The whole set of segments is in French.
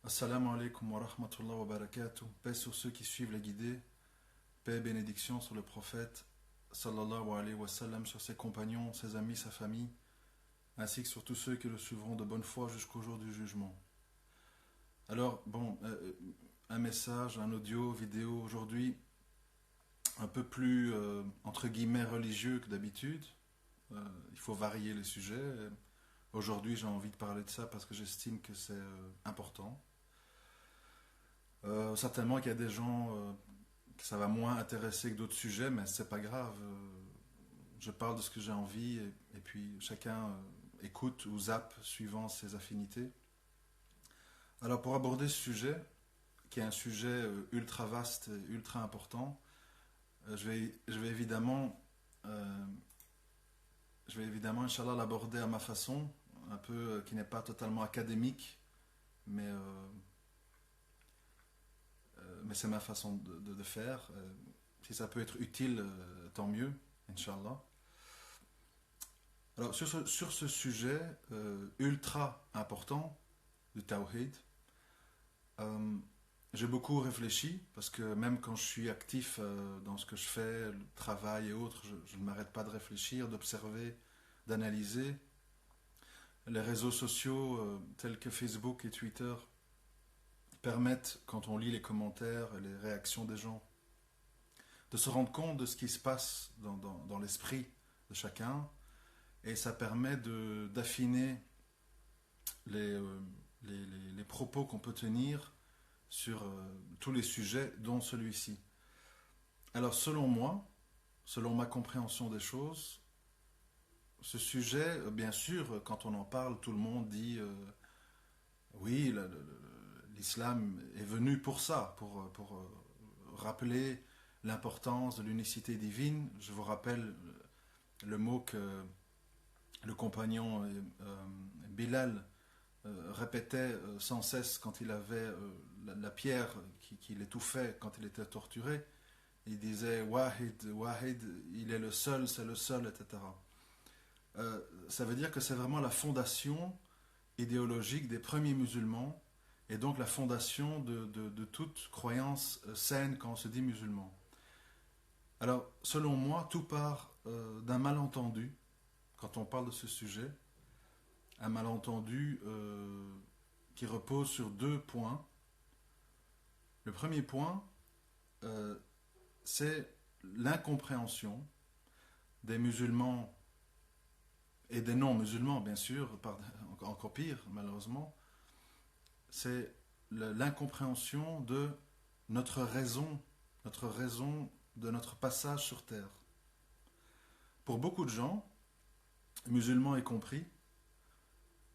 Assalamu alaikum wa rahmatullah wa barakatuh. Paix sur ceux qui suivent les guidés. Paix et bénédiction sur le prophète, sallallahu alayhi wa sallam, sur ses compagnons, ses amis, sa famille, ainsi que sur tous ceux qui le suivront de bonne foi jusqu'au jour du jugement. Alors, bon, un message, un audio, vidéo aujourd'hui, un peu plus, entre guillemets, religieux que d'habitude. Il faut varier les sujets. Aujourd'hui, j'ai envie de parler de ça parce que j'estime que c'est important. Certainement qu'il y a des gens que ça va moins intéresser que d'autres sujets, mais c'est pas grave. Je parle de ce que j'ai envie et puis chacun écoute ou zappe suivant ses affinités. Alors pour aborder ce sujet, qui est un sujet ultra vaste et ultra important, je vais évidemment, euh, Inch'Allah, l'aborder à ma façon, un peu qui n'est pas totalement académique, mais mais c'est ma façon de faire. Si ça peut être utile, tant mieux, Inch'Allah. Alors, sur ce sujet ultra important du Tawhid, euh, j'ai beaucoup réfléchi parce que même quand je suis actif dans ce que je fais, le travail et autres, je ne m'arrête pas de réfléchir, d'observer, d'analyser. Les réseaux sociaux tels que Facebook et Twitter permettent, quand on lit les commentaires et les réactions des gens, de se rendre compte de ce qui se passe dans l'esprit de chacun, et ça permet d'affiner les, euh, les propos qu'on peut tenir sur tous les sujets, dont celui-ci. Alors selon moi, selon ma compréhension des choses, ce sujet, bien sûr, quand on en parle, tout le monde dit oui, l'islam est venu pour ça, pour rappeler l'importance de l'unicité divine. Je vous rappelle le mot que le compagnon Bilal répétait sans cesse quand il avait la pierre qui l'étouffait, quand il était torturé. Il disait Wahid, Wahid, il est le seul, c'est le seul, etc. Ça veut dire que c'est vraiment la fondation idéologique des premiers musulmans et donc la fondation de toute croyance saine quand on se dit musulman. Alors, selon moi, tout part d'un malentendu quand on parle de ce sujet, un malentendu qui repose sur deux points. Le premier point, euh, c'est l'incompréhension des musulmans et des non-musulmans, bien sûr, encore pire, malheureusement, c'est l'incompréhension de notre raison de notre passage sur Terre. Pour beaucoup de gens, musulmans y compris,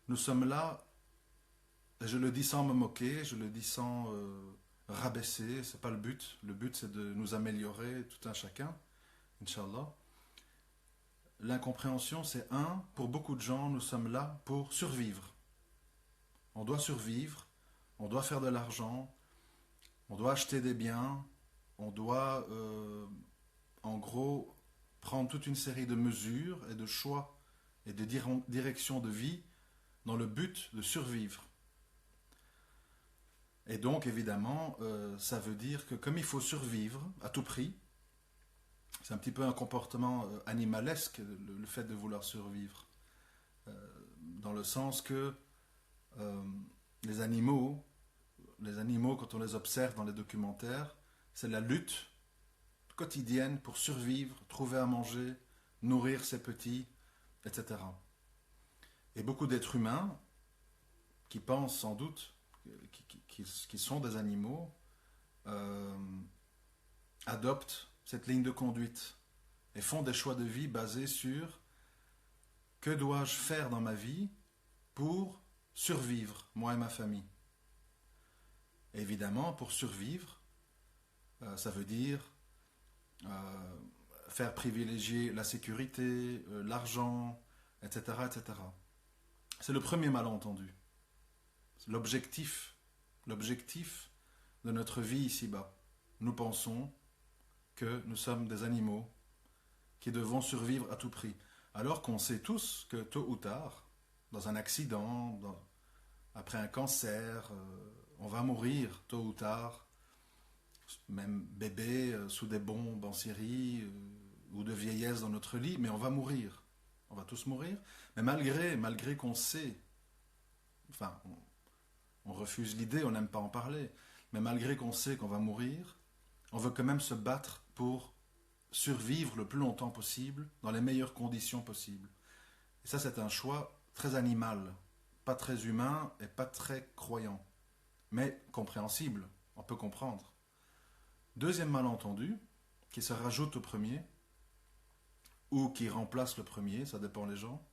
nous sommes là, et je le dis sans me moquer, je le dis sans rabaisser, c'est pas le but. Le but c'est de nous améliorer tout un chacun, Inch'Allah. L'incompréhension c'est un, pour beaucoup de gens, nous sommes là pour survivre. On doit survivre, on doit faire de l'argent, on doit acheter des biens, on doit en gros prendre toute une série de mesures et de choix et de directions de vie dans le but de survivre. Et donc, évidemment, ça veut dire que comme il faut survivre à tout prix, c'est un petit peu un comportement animalesque, le fait de vouloir survivre. Dans le sens que euh, les animaux, quand on les observe dans les documentaires, c'est la lutte quotidienne pour survivre, trouver à manger, nourrir ses petits, etc. Et beaucoup d'êtres humains qui pensent sans doute qui sont des animaux euh, adoptent cette ligne de conduite et font des choix de vie basés sur que dois-je faire dans ma vie pour survivre, moi et ma famille. Et évidemment, pour survivre, ça veut dire faire privilégier la sécurité, l'argent, etc., etc. C'est le premier malentendu. L'objectif, l'objectif de notre vie ici-bas. Nous pensons que nous sommes des animaux qui devons survivre à tout prix. Alors qu'on sait tous que tôt ou tard, dans un accident, après un cancer, on va mourir tôt ou tard, même bébé, sous des bombes en Syrie, ou de vieillesse dans notre lit, mais on va mourir. On va tous mourir. Mais malgré qu'on sait, enfin, on refuse l'idée, on n'aime pas en parler, mais malgré qu'on sait qu'on va mourir, on veut quand même se battre pour survivre le plus longtemps possible, dans les meilleures conditions possibles. Et ça, c'est un choix très animal, pas très humain et pas très croyant, mais compréhensible, on peut comprendre. Deuxième malentendu, qui se rajoute au premier, ou qui remplace le premier, ça dépend des gens,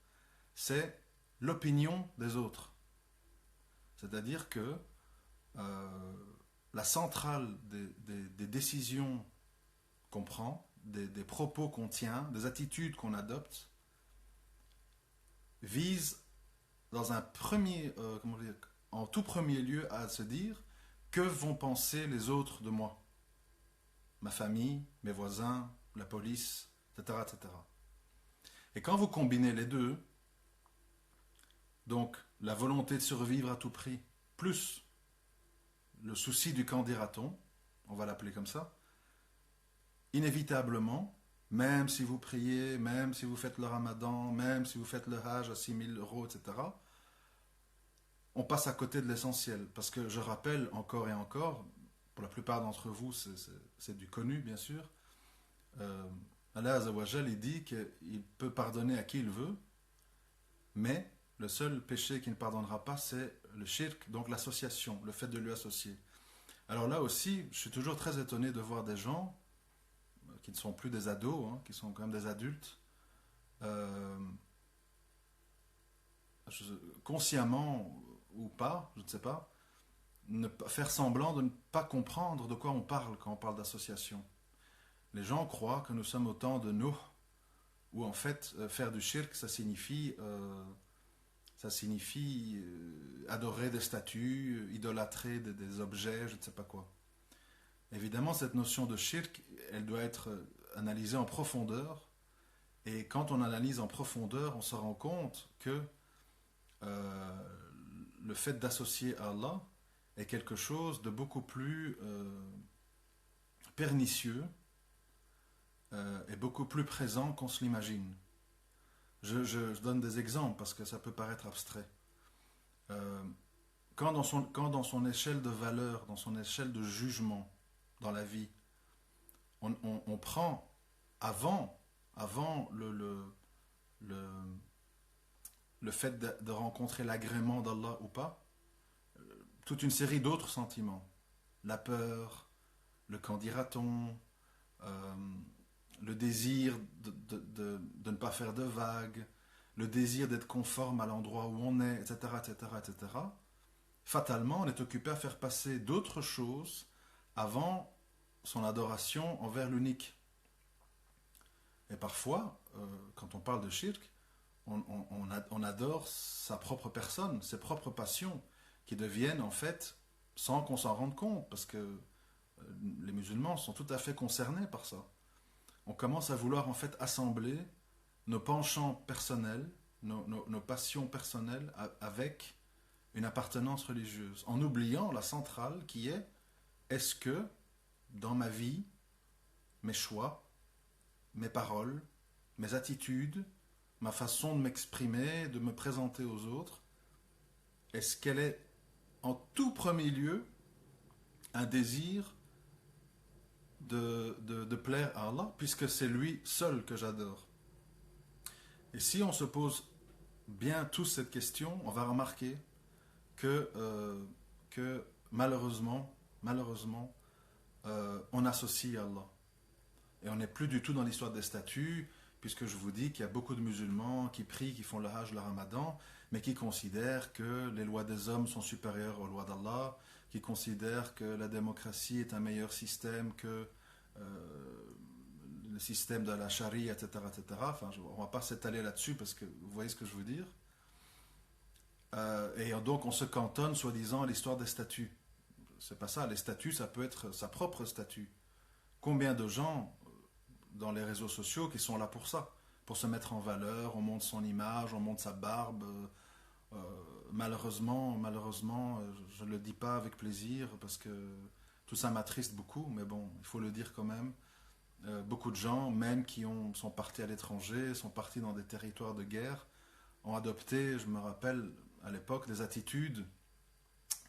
c'est l'opinion des autres. C'est-à-dire que la centrale des décisions qu'on prend, des propos qu'on tient, des attitudes qu'on adopte, vise dans un premier, en tout premier lieu à se dire que vont penser les autres de moi, ma famille, mes voisins, la police, etc., etc. Et quand vous combinez les deux, donc la volonté de survivre à tout prix, plus le souci du qu'en dira-t-on, on va l'appeler comme ça, inévitablement, même si vous priez, même si vous faites le ramadan, même si vous faites le hajj à 6 000 euros, etc., on passe à côté de l'essentiel. Parce que je rappelle encore et encore, pour la plupart d'entre vous, c'est du connu, bien sûr, Allah Azzawajal, il dit qu'il peut pardonner à qui il veut, mais le seul péché qu'il ne pardonnera pas, c'est le shirk, donc l'association, le fait de lui associer. Alors là aussi, je suis toujours très étonné de voir des gens qui ne sont plus des ados, hein, qui sont quand même des adultes, consciemment ou pas, je ne sais pas, faire semblant de ne pas comprendre de quoi on parle quand on parle d'association. Les gens croient que nous sommes au temps de Nuh, où en fait, faire du shirk, ça signifie adorer des statues, idolâtrer des objets, je ne sais pas quoi. Évidemment, cette notion de shirk, elle doit être analysée en profondeur. Et quand on analyse en profondeur, on se rend compte que le fait d'associer à Allah est quelque chose de beaucoup plus pernicieux et beaucoup plus présent qu'on se l'imagine. Je donne des exemples parce que ça peut paraître abstrait. Quand dans son échelle de valeur, dans son échelle de jugement dans la vie, on prend avant le fait de rencontrer l'agrément d'Allah ou pas, toute une série d'autres sentiments. La peur, le qu'en dira-t-on, le désir de ne pas faire de vagues, le désir d'être conforme à l'endroit où on est, etc., etc., etc. Fatalement, on est occupé à faire passer d'autres choses avant son adoration envers l'unique. Et parfois, quand on parle de shirk, on adore sa propre personne, ses propres passions, qui deviennent en fait, sans qu'on s'en rende compte, parce que les musulmans sont tout à fait concernés par ça. On commence à vouloir en fait assembler nos penchants personnels, nos passions personnelles avec une appartenance religieuse, en oubliant la centrale qui est: est-ce que dans ma vie, mes choix, mes paroles, mes attitudes, ma façon de m'exprimer, de me présenter aux autres, est-ce qu'elle est en tout premier lieu un désir de plaire à Allah, puisque c'est lui seul que j'adore. Et si on se pose bien tous cette question, on va remarquer que malheureusement, on associe à Allah. Et on n'est plus du tout dans l'histoire des statues, puisque je vous dis qu'il y a beaucoup de musulmans qui prient, qui font le hajj, le ramadan, mais qui considèrent que les lois des hommes sont supérieures aux lois d'Allah, qui considèrent que la démocratie est un meilleur système que le système de la charia, etc., etc. Enfin, on ne va pas s'étaler là-dessus parce que vous voyez ce que je veux dire. Et donc on se cantonne soi-disant à l'histoire des statues. C'est pas ça. Les statues, ça peut être sa propre statue. Combien de gens dans les réseaux sociaux qui sont là pour ça, pour se mettre en valeur, on monte son image, on monte sa barbe, Malheureusement, je ne le dis pas avec plaisir parce que tout ça m'attriste beaucoup, mais bon, il faut le dire quand même. Beaucoup de gens, même sont partis à l'étranger, sont partis dans des territoires de guerre, ont adopté, je me rappelle à l'époque, des attitudes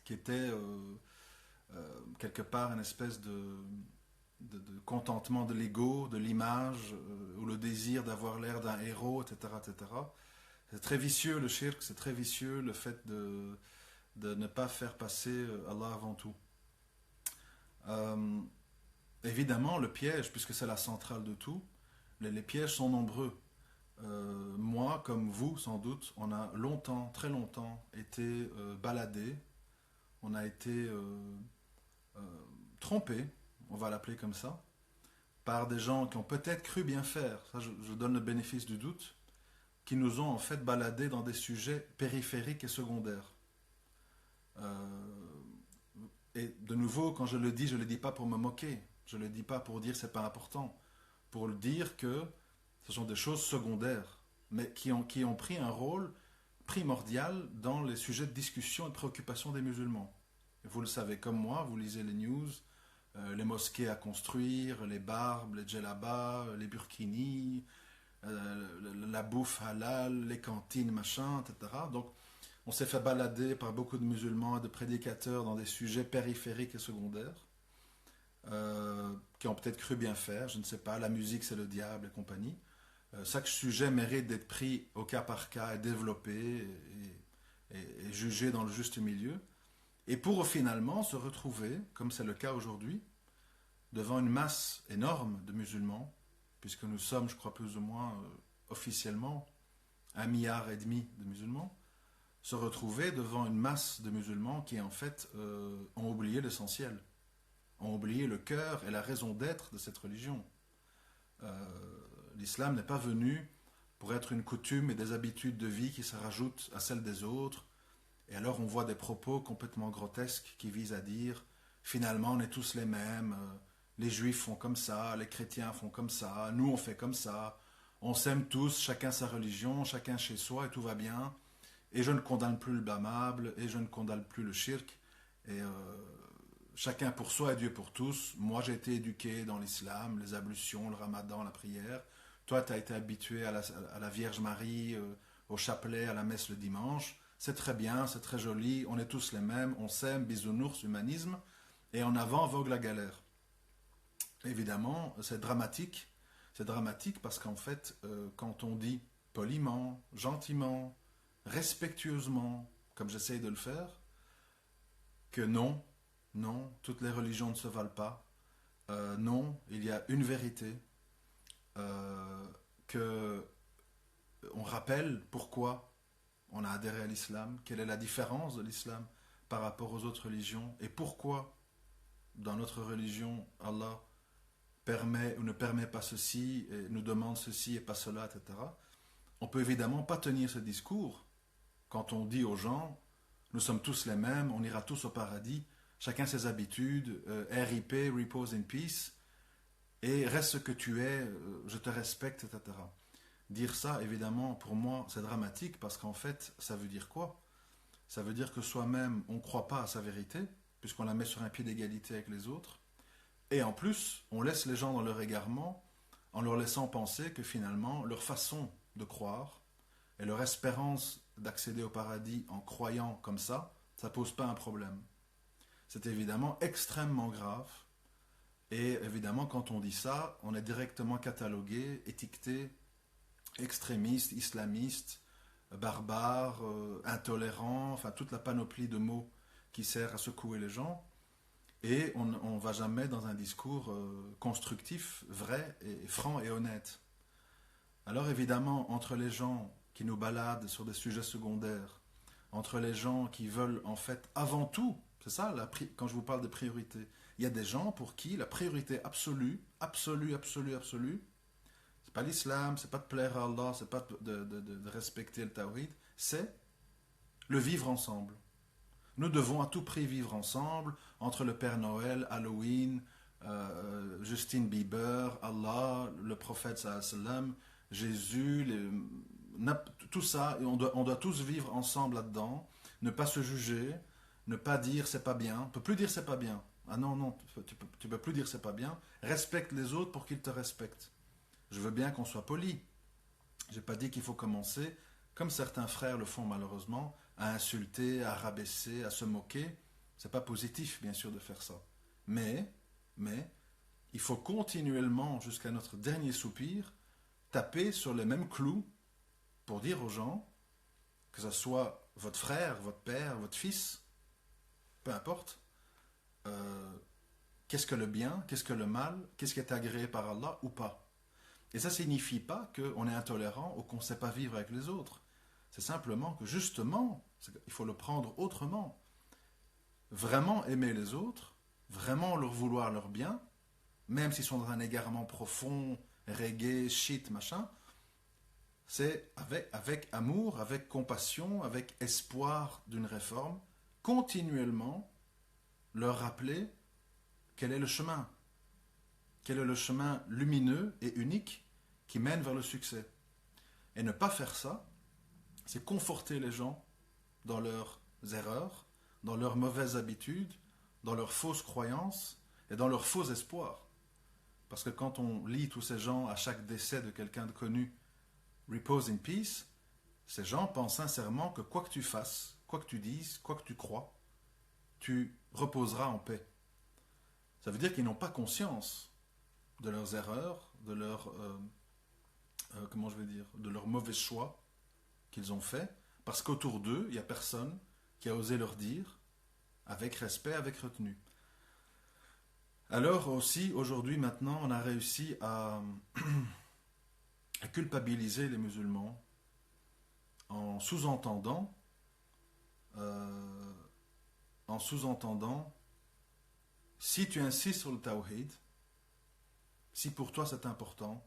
qui étaient quelque part une espèce de contentement de l'ego, de l'image, ou le désir d'avoir l'air d'un héros, etc., etc. C'est très vicieux le shirk, c'est très vicieux le fait de ne pas faire passer Allah avant tout. Euh, Évidemment, le piège, puisque c'est la centrale de tout, les pièges sont nombreux. Moi, comme vous, sans doute, on a longtemps, très longtemps, été baladé, on a été euh, trompé, on va l'appeler comme ça, par des gens qui ont peut-être cru bien faire, ça je donne le bénéfice du doute, qui nous ont en fait baladés dans des sujets périphériques et secondaires. Euh, et de nouveau, quand je le dis pas pour me moquer, je le dis pas pour dire c'est pas important, pour le dire que ce sont des choses secondaires, mais qui ont pris un rôle primordial dans les sujets de discussion et de préoccupation des musulmans. Vous le savez comme moi, vous lisez les news, les mosquées à construire, les barbes, les djellabas, les burkinis, la bouffe halal, les cantines, machin, etc. Donc, on s'est fait balader par beaucoup de musulmans et de prédicateurs dans des sujets périphériques et secondaires, qui ont peut-être cru bien faire, je ne sais pas, la musique c'est le diable et compagnie. Chaque sujet mérite d'être pris au cas par cas et développé et jugé dans le juste milieu. Et pour finalement se retrouver, comme c'est le cas aujourd'hui, devant une masse énorme de musulmans, puisque nous sommes, je crois plus ou moins officiellement, 1,5 milliard de musulmans, se retrouver devant une masse de musulmans qui en fait ont oublié l'essentiel, ont oublié le cœur et la raison d'être de cette religion. L'islam n'est pas venu pour être une coutume et des habitudes de vie qui se rajoutent à celles des autres. Et alors on voit des propos complètement grotesques qui visent à dire finalement on est tous les mêmes, les juifs font comme ça, les chrétiens font comme ça, nous on fait comme ça, on s'aime tous, chacun sa religion, chacun chez soi et tout va bien. Et je ne condamne plus le blâmable et je ne condamne plus le shirk. Et chacun pour soi et Dieu pour tous. Moi j'ai été éduqué dans l'islam, les ablutions, le ramadan, la prière. Toi tu as été habitué à la Vierge Marie, au chapelet, à la messe le dimanche. C'est très bien, c'est très joli, on est tous les mêmes, on s'aime, bisounours, humanisme, et en avant vogue la galère. Évidemment, c'est dramatique parce qu'en fait, quand on dit poliment, gentiment, respectueusement, comme j'essaye de le faire, que non, non, toutes les religions ne se valent pas, non, il y a une vérité, que on rappelle pourquoi on a adhéré à l'islam, quelle est la différence de l'islam par rapport aux autres religions et pourquoi dans notre religion Allah permet ou ne permet pas ceci et nous demande ceci et pas cela, etc. On peut évidemment pas tenir ce discours quand on dit aux gens nous sommes tous les mêmes, on ira tous au paradis, chacun ses habitudes, RIP, repose in peace, et reste ce que tu es, je te respecte, etc. Dire ça, évidemment, pour moi, c'est dramatique parce qu'en fait, ça veut dire quoi? Ça veut dire que soi-même, on ne croit pas à sa vérité, puisqu'on la met sur un pied d'égalité avec les autres. Et en plus, on laisse les gens dans leur égarement en leur laissant penser que finalement, leur façon de croire et leur espérance d'accéder au paradis en croyant comme ça ne pose pas un problème. C'est évidemment extrêmement grave. Et évidemment, quand on dit ça, on est directement catalogué, étiqueté, extrémiste, islamiste, barbare, intolérant, enfin toute la panoplie de mots qui sert à secouer les gens. Et on ne va jamais dans un discours constructif, vrai, et franc et honnête. Alors évidemment, entre les gens qui nous baladent sur des sujets secondaires, entre les gens qui veulent en fait avant tout, c'est ça quand je vous parle de priorité, il y a des gens pour qui la priorité absolue, c'est pas l'islam, c'est pas de plaire à Allah, c'est pas de respecter le tawhid, c'est le vivre ensemble. Nous devons à tout prix vivre ensemble, entre le Père Noël, Halloween, Justin Bieber, Allah, le prophète sallam, Jésus, Tout ça, et on doit tous vivre ensemble là-dedans, ne pas se juger, ne pas dire c'est pas bien. On peut plus dire c'est pas bien. Ah non, non, tu peux plus dire c'est pas bien. Respecte les autres pour qu'ils te respectent. Je veux bien qu'on soit poli. J'ai pas dit qu'il faut commencer, comme certains frères le font malheureusement, à insulter, à rabaisser, à se moquer. C'est pas positif, bien sûr, de faire ça. Mais, il faut continuellement, jusqu'à notre dernier soupir, taper sur les mêmes clous pour dire aux gens, que ce soit votre frère, votre père, votre fils, peu importe, qu'est-ce que le bien, qu'est-ce que le mal, qu'est-ce qui est agréé par Allah ou pas. Et ça ne signifie pas qu'on est intolérant ou qu'on ne sait pas vivre avec les autres. C'est simplement que justement, il faut le prendre autrement. Vraiment aimer les autres, vraiment leur vouloir leur bien, même s'ils sont dans un égarement profond, reggae, shit, machin, c'est avec amour, avec compassion, avec espoir d'une réforme, continuellement leur rappeler quel est le chemin. Quel est le chemin lumineux et unique qui mène vers le succès. Et ne pas faire ça, c'est conforter les gens dans leurs erreurs, dans leurs mauvaises habitudes, dans leurs fausses croyances et dans leurs faux espoirs. Parce que quand on lit tous ces gens à chaque décès de quelqu'un de connu, repose in peace, ces gens pensent sincèrement que quoi que tu fasses, quoi que tu dises, quoi que tu crois, tu reposeras en paix. Ça veut dire qu'ils n'ont pas conscience de leurs erreurs, de leurs comment je vais dire, de leurs mauvais choix qu'ils ont faits, parce qu'autour d'eux, il n'y a personne qui a osé leur dire, avec respect, avec retenue. Alors aussi, aujourd'hui, maintenant, on a réussi à culpabiliser les musulmans en sous-entendant, euh, si tu insistes sur le tawhid, si pour toi c'est important,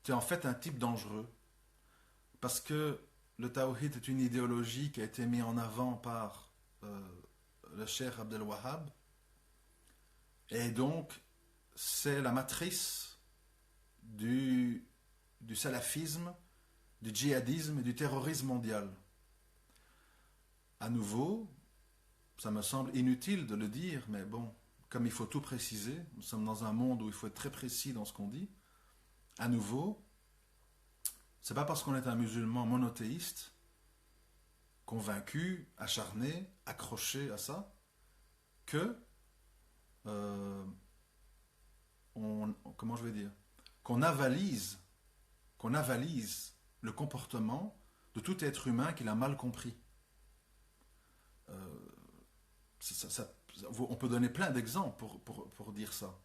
tu es en fait un type dangereux. Parce que le tawhid est une idéologie qui a été mise en avant par le cheikh Abdel Wahhab. Et donc, c'est la matrice du salafisme, du djihadisme et du terrorisme mondial. À nouveau, ça me semble inutile de le dire, mais bon, comme il faut tout préciser, nous sommes dans un monde où il faut être très précis dans ce qu'on dit. À nouveau, c'est pas parce qu'on est un musulman monothéiste, convaincu, acharné, accroché à ça, que comment je vais dire, qu'on avalise le comportement de tout être humain qu'il a mal compris. On peut donner plein d'exemples pour dire ça.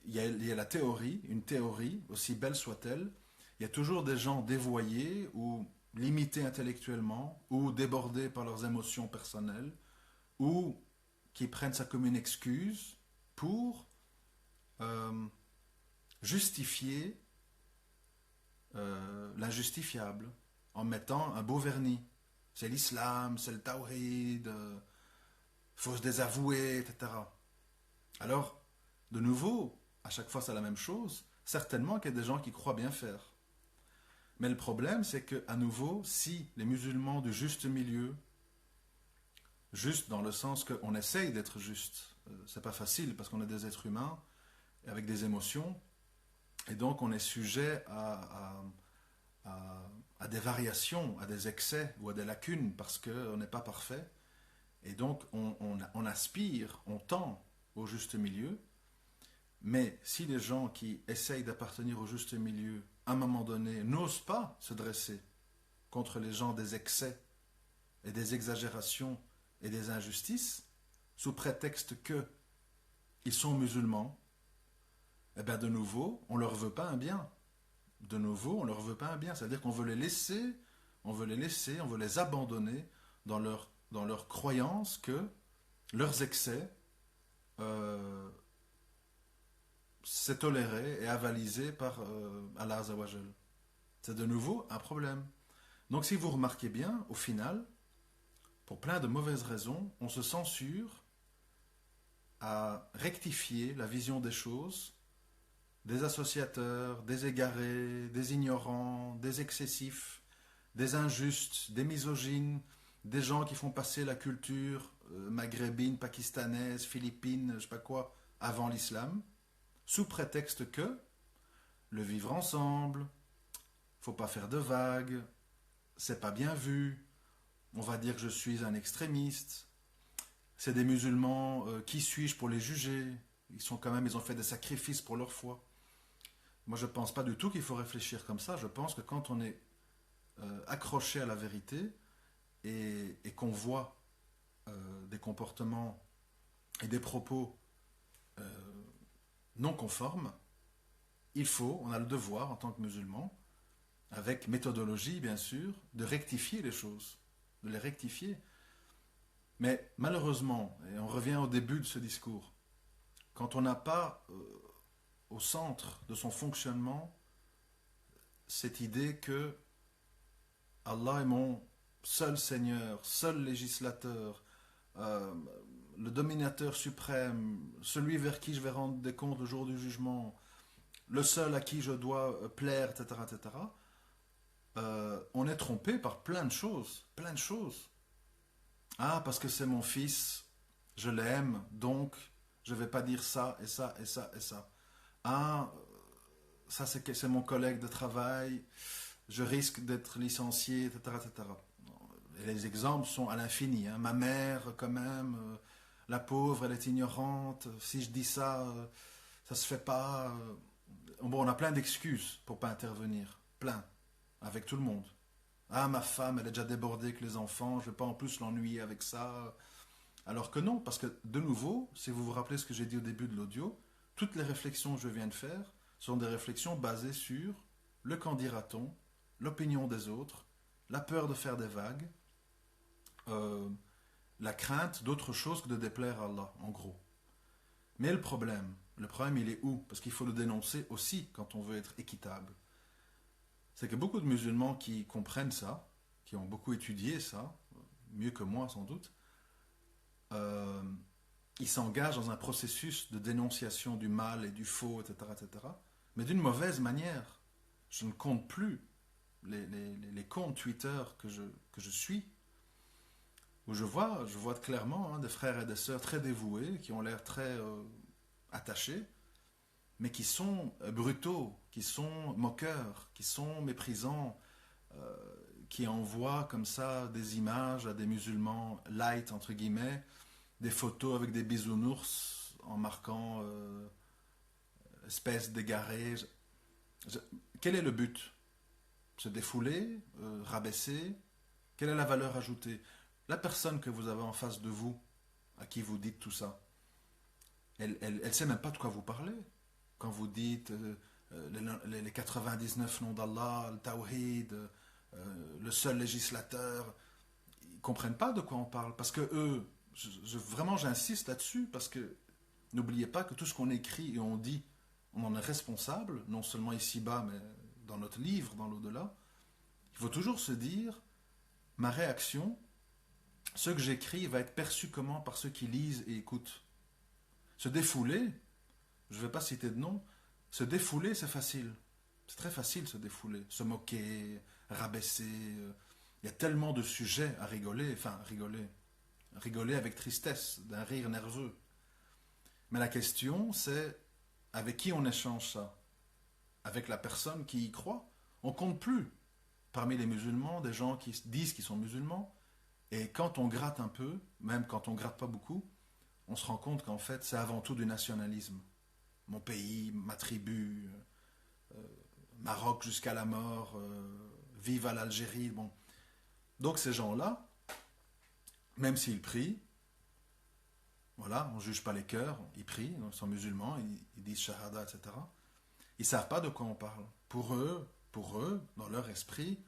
Il y a la théorie, une théorie, aussi belle soit-elle, il y a toujours des gens dévoyés ou limités intellectuellement ou débordés par leurs émotions personnelles ou qui prennent ça comme une excuse pour justifier l'injustifiable en mettant un beau vernis. C'est l'islam, c'est le tawhid, faut se désavouer, etc. Alors, de nouveau, à chaque fois c'est la même chose, certainement qu'il y a des gens qui croient bien faire. Mais le problème, c'est que, à nouveau, si les musulmans du juste milieu, juste dans le sens qu'on essaye d'être juste, c'est pas facile parce qu'on est des êtres humains avec des émotions, et donc on est sujet à des variations, à des excès ou à des lacunes parce qu'on n'est pas parfait. Et donc on aspire, on tend au juste milieu. Mais si les gens qui essayent d'appartenir au juste milieu, à un moment donné, n'osent pas se dresser contre les gens des excès et des exagérations et des injustices, sous prétexte qu'ils sont musulmans, eh bien de nouveau, on ne leur veut pas un bien. De nouveau, on ne leur veut pas un bien. C'est-à-dire qu'on veut les laisser, on veut les abandonner dans leur croyance que leurs excès c'est toléré et avalisé par Allah Azawajal. C'est de nouveau un problème. Donc si vous remarquez bien, au final, pour plein de mauvaises raisons, on se censure à rectifier la vision des choses des associateurs, des égarés, des ignorants, des excessifs, des injustes, des misogynes, des gens qui font passer la culture maghrébine, pakistanaise, philippine, je sais pas quoi, avant l'islam, sous prétexte que le vivre ensemble, faut pas faire de vagues, c'est pas bien vu, on va dire que je suis un extrémiste, c'est des musulmans, qui suis-je pour les juger? Ils ont fait des sacrifices pour leur foi. Moi, je ne pense pas du tout qu'il faut réfléchir comme ça. Je pense que quand on est accroché à la vérité et qu'on voit des comportements et des propos non conformes, on a le devoir en tant que musulman, avec méthodologie bien sûr, de rectifier les choses, de les rectifier. Mais malheureusement, et on revient au début de ce discours, quand on n'a pas au centre de son fonctionnement cette idée que Allah est mon seul Seigneur, seul législateur, euh, le dominateur suprême, celui vers qui je vais rendre des comptes le jour du jugement, le seul à qui je dois plaire, etc., etc., on est trompé par plein de choses, plein de choses. Ah, parce que c'est mon fils, je l'aime, donc je ne vais pas dire ça et ça et ça et ça. Ah, ça c'est mon collègue de travail, je risque d'être licencié, etc., etc. Et les exemples sont à l'infini. Hein. Ma mère, quand même, la pauvre, elle est ignorante. Si je dis ça, ça se fait pas. Bon, on a plein d'excuses pour pas intervenir. Plein. Avec tout le monde. Ah, ma femme, elle est déjà débordée avec les enfants, je vais pas en plus l'ennuyer avec ça. Alors que non, parce que de nouveau, si vous vous rappelez ce que j'ai dit au début de l'audio, toutes les réflexions que je viens de faire sont des réflexions basées sur le qu'en dira-t-on, l'opinion des autres, la peur de faire des vagues, la crainte d'autre chose que de déplaire à Allah, en gros. Mais le problème il est où? Parce qu'il faut le dénoncer aussi quand on veut être équitable. C'est que beaucoup de musulmans qui comprennent ça, qui ont beaucoup étudié ça, mieux que moi sans doute, euh, ils s'engagent dans un processus de dénonciation du mal et du faux, etc., etc., mais d'une mauvaise manière. Je ne compte plus les comptes Twitter que je suis, où je vois clairement des frères et des sœurs très dévoués, qui ont l'air très attachés, mais qui sont brutaux, qui sont moqueurs, qui sont méprisants, qui envoient comme ça des images à des musulmans light, entre guillemets, des photos avec des bisounours en marquant espèce d'égaré. Quel est le but? Se défouler, rabaisser? Quelle est la valeur ajoutée? La personne que vous avez en face de vous, à qui vous dites tout ça, elle sait même pas de quoi vous parlez. Quand vous dites les 99 noms d'Allah, le Tawhid, le seul législateur, ils ne comprennent pas de quoi on parle. Parce que eux, vraiment j'insiste là-dessus, parce que n'oubliez pas que tout ce qu'on écrit et on dit, on en est responsable, non seulement ici-bas, mais dans notre livre, dans l'au-delà. Il faut toujours se dire, ma réaction, ce que j'écris va être perçu comment par ceux qui lisent et écoutent. Se défouler, je ne vais pas citer de nom, se défouler c'est facile. C'est très facile se défouler, se moquer, rabaisser. Il y a tellement de sujets à rigoler, enfin rigoler avec tristesse, d'un rire nerveux. Mais la question c'est avec qui on échange ça? Avec la personne qui y croit? On compte plus parmi les musulmans des gens qui disent qu'ils sont musulmans. Et quand on gratte un peu, même quand on gratte pas beaucoup, on se rend compte qu'en fait c'est avant tout du nationalisme. Mon pays, ma tribu, Maroc jusqu'à la mort, vive à l'Algérie. Bon. Donc ces gens-là, même s'ils prient, voilà, on ne juge pas les cœurs, ils prient, ils sont musulmans, ils disent shahada, etc. Ils ne savent pas de quoi on parle. Pour eux, dans leur esprit,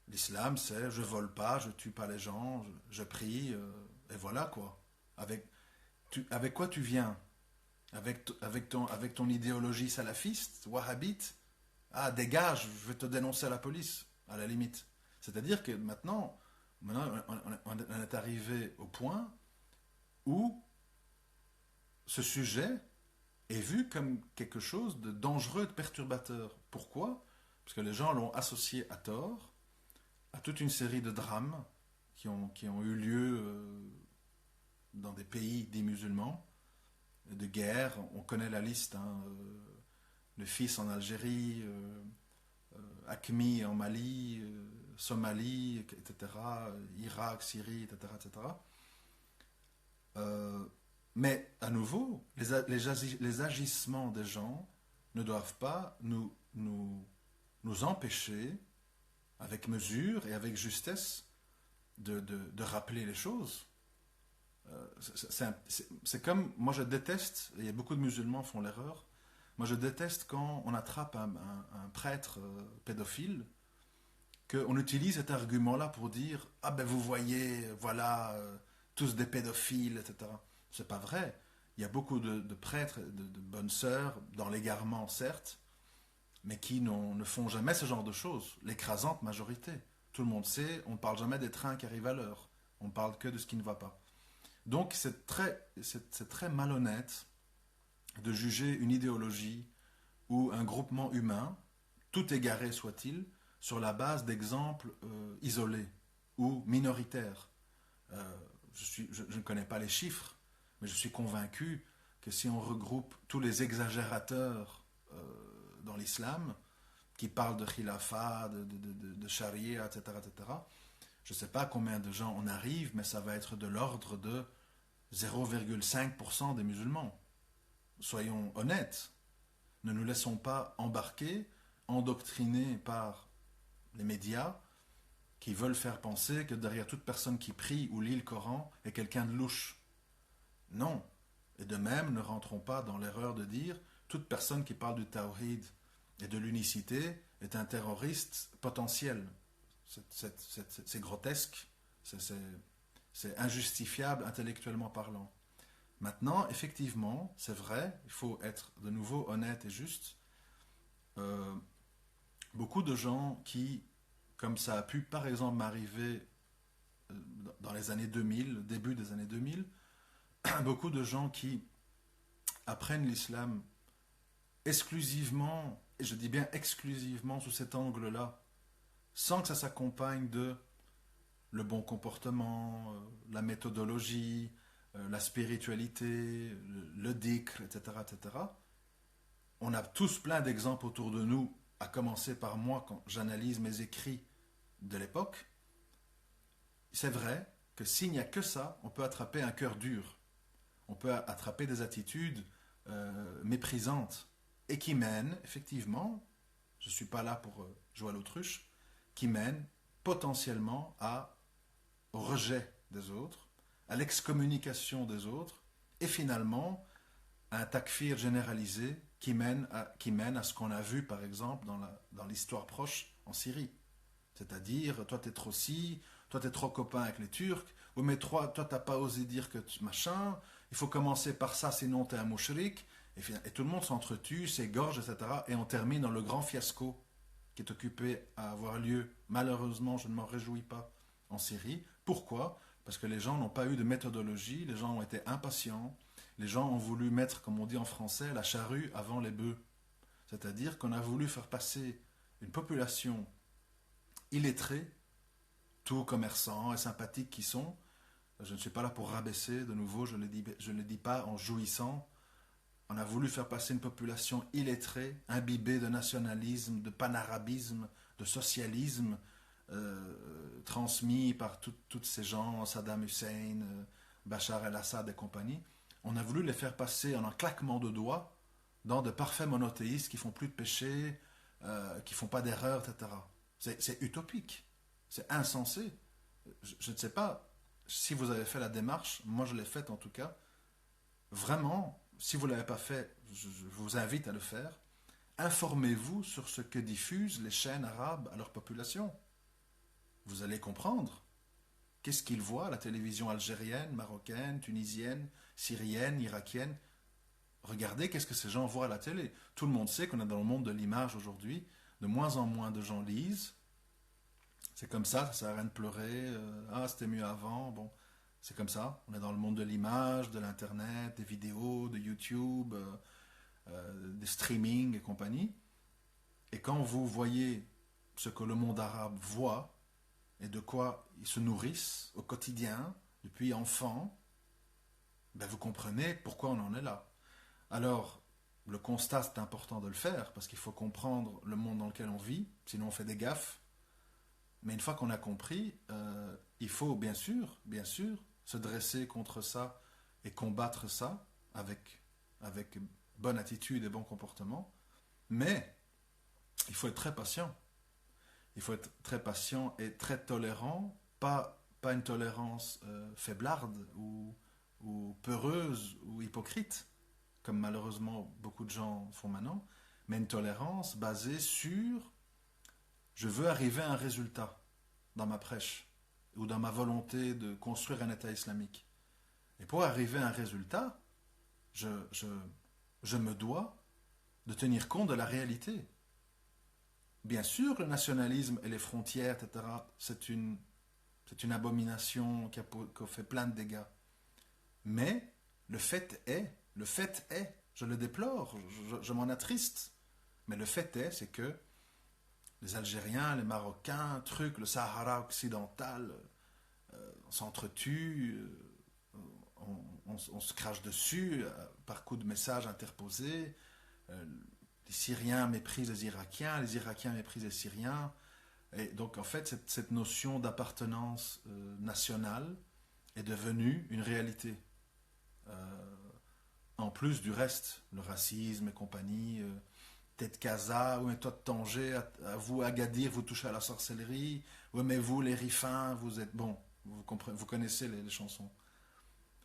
l'islam c'est je vole pas, je tue pas les gens, je prie, et voilà quoi. Avec quoi tu viens? Avec ton idéologie salafiste, wahhabite? Ah, dégage, je vais te dénoncer à la police, à la limite. C'est-à-dire que maintenant on est arrivé au point où ce sujet est vu comme quelque chose de dangereux, de perturbateur. Pourquoi? Parce que les gens l'ont associé à tort à toute une série de drames qui ont eu lieu dans des pays dits musulmans, de guerre. On connaît la liste, hein, le fils en Algérie, Acmi en Mali, Somalie, etc., Irak, Syrie, etc., etc. Mais à nouveau, les agissements des gens ne doivent pas nous empêcher, avec mesure et avec justesse, de rappeler les choses. C'est comme, moi je déteste, et beaucoup de musulmans font l'erreur, moi je déteste quand on attrape un prêtre pédophile, qu'on utilise cet argument-là pour dire « Ah ben vous voyez, voilà, tous des pédophiles, etc. » C'est pas vrai. Il y a beaucoup de prêtres, de bonnes sœurs, dans l'égarement certes, mais qui ne font jamais ce genre de choses. L'écrasante majorité. Tout le monde sait, on ne parle jamais des trains qui arrivent à l'heure. On ne parle que de ce qui ne va pas. Donc c'est très malhonnête de juger une idéologie ou un groupement humain, tout égaré soit-il, sur la base d'exemples isolés ou minoritaires. Je ne connais pas les chiffres, mais je suis convaincu que si on regroupe tous les exagérateurs dans l'islam, qui parlent de khilafa, de charia, etc., etc., je ne sais pas combien de gens on arrive, mais ça va être de l'ordre de 0,5% des musulmans. Soyons honnêtes. Ne nous laissons pas embarquer, endoctriner par les médias qui veulent faire penser que derrière toute personne qui prie ou lit le Coran est quelqu'un de louche. Non. Et de même, ne rentrons pas dans l'erreur de dire toute personne qui parle du tawhid et de l'unicité est un terroriste potentiel. C'est grotesque, c'est injustifiable intellectuellement parlant. Maintenant, effectivement, c'est vrai, il faut être de nouveau honnête et juste. Beaucoup de gens qui, comme ça a pu par exemple m'arriver dans les années 2000, début des années 2000, beaucoup de gens qui apprennent l'islam exclusivement, et je dis bien exclusivement sous cet angle-là, sans que ça s'accompagne de le bon comportement, la méthodologie, la spiritualité, le dhikr, etc., etc. On a tous plein d'exemples autour de nous, à commencer par moi quand j'analyse mes écrits de l'époque. C'est vrai que s'il n'y a que ça, on peut attraper un cœur dur. On peut attraper des attitudes méprisantes et qui mènent, effectivement, je ne suis pas là pour jouer à l'autruche, qui mènent potentiellement au rejet des autres, à l'excommunication des autres, et finalement à un takfir généralisé qui mène à ce qu'on a vu, par exemple, dans l'histoire proche en Syrie. C'est-à-dire, toi t'es trop ci, toi t'es trop copain avec les Turcs, ou mais toi t'as pas osé dire que machin, il faut commencer par ça, sinon t'es un mouchrik, et tout le monde s'entretue, s'égorge, etc. Et on termine dans le grand fiasco qui est occupé à avoir lieu, malheureusement, je ne m'en réjouis pas, en Syrie. Pourquoi? Parce que les gens n'ont pas eu de méthodologie, les gens ont été impatients, les gens ont voulu mettre, comme on dit en français, la charrue avant les bœufs. C'est-à-dire qu'on a voulu faire passer une population illettrés, tout commerçants et sympathiques qui sont. Je ne suis pas là pour rabaisser, de nouveau, je ne le dis pas en jouissant. On a voulu faire passer une population illettrée, imbibée de nationalisme, de panarabisme, de socialisme, transmis par tous ces gens, Saddam Hussein, Bachar el-Assad et compagnie. On a voulu les faire passer en un claquement de doigts dans de parfaits monothéistes qui font plus de péché, qui font pas d'erreurs, etc. C'est utopique, c'est insensé. Je ne sais pas si vous avez fait la démarche, moi je l'ai faite en tout cas. Vraiment, si vous ne l'avez pas fait, je vous invite à le faire. Informez-vous sur ce que diffusent les chaînes arabes à leur population. Vous allez comprendre. Qu'est-ce qu'ils voient à la télévision algérienne, marocaine, tunisienne, syrienne, irakienne? Regardez qu'est-ce que ces gens voient à la télé. Tout le monde sait qu'on est dans le monde de l'image aujourd'hui. De moins en moins de gens lisent. C'est comme ça sert à rien de pleurer. Ah, c'était mieux avant. Bon, c'est comme ça. On est dans le monde de l'image, de l'internet, des vidéos, de YouTube. des streamings et compagnie. Et quand vous voyez ce que le monde arabe voit et de quoi ils se nourrissent au quotidien, depuis enfant, ben vous comprenez pourquoi on en est là. Alors, le constat, c'est important de le faire, parce qu'il faut comprendre le monde dans lequel on vit, sinon on fait des gaffes. Mais une fois qu'on a compris, il faut bien sûr, se dresser contre ça et combattre ça avec bonne attitude et bon comportement. Mais il faut être très patient. Il faut être très patient et très tolérant, pas une tolérance faiblarde ou peureuse ou hypocrite, comme malheureusement beaucoup de gens font maintenant, mais une tolérance basée sur je veux arriver à un résultat dans ma prêche ou dans ma volonté de construire un État islamique. Et pour arriver à un résultat, je, je, je me dois de tenir compte de la réalité. Bien sûr, le nationalisme et les frontières, etc., c'est une abomination qui a fait plein de dégâts. Mais le fait est, je le déplore, je m'en attriste, mais le fait est, c'est que les Algériens, les Marocains, le Sahara occidental, on s'entretue, on se crache dessus par coups de messages interposés. Les Syriens méprisent les Irakiens méprisent les Syriens. Et donc en fait, cette notion d'appartenance nationale est devenue une réalité. En plus du reste, le racisme et compagnie, tête Casa, ou toi de Tanger, à vous Agadir, vous touchez à la sorcellerie, ou mais vous les Rifins, vous êtes bon, vous connaissez les chansons.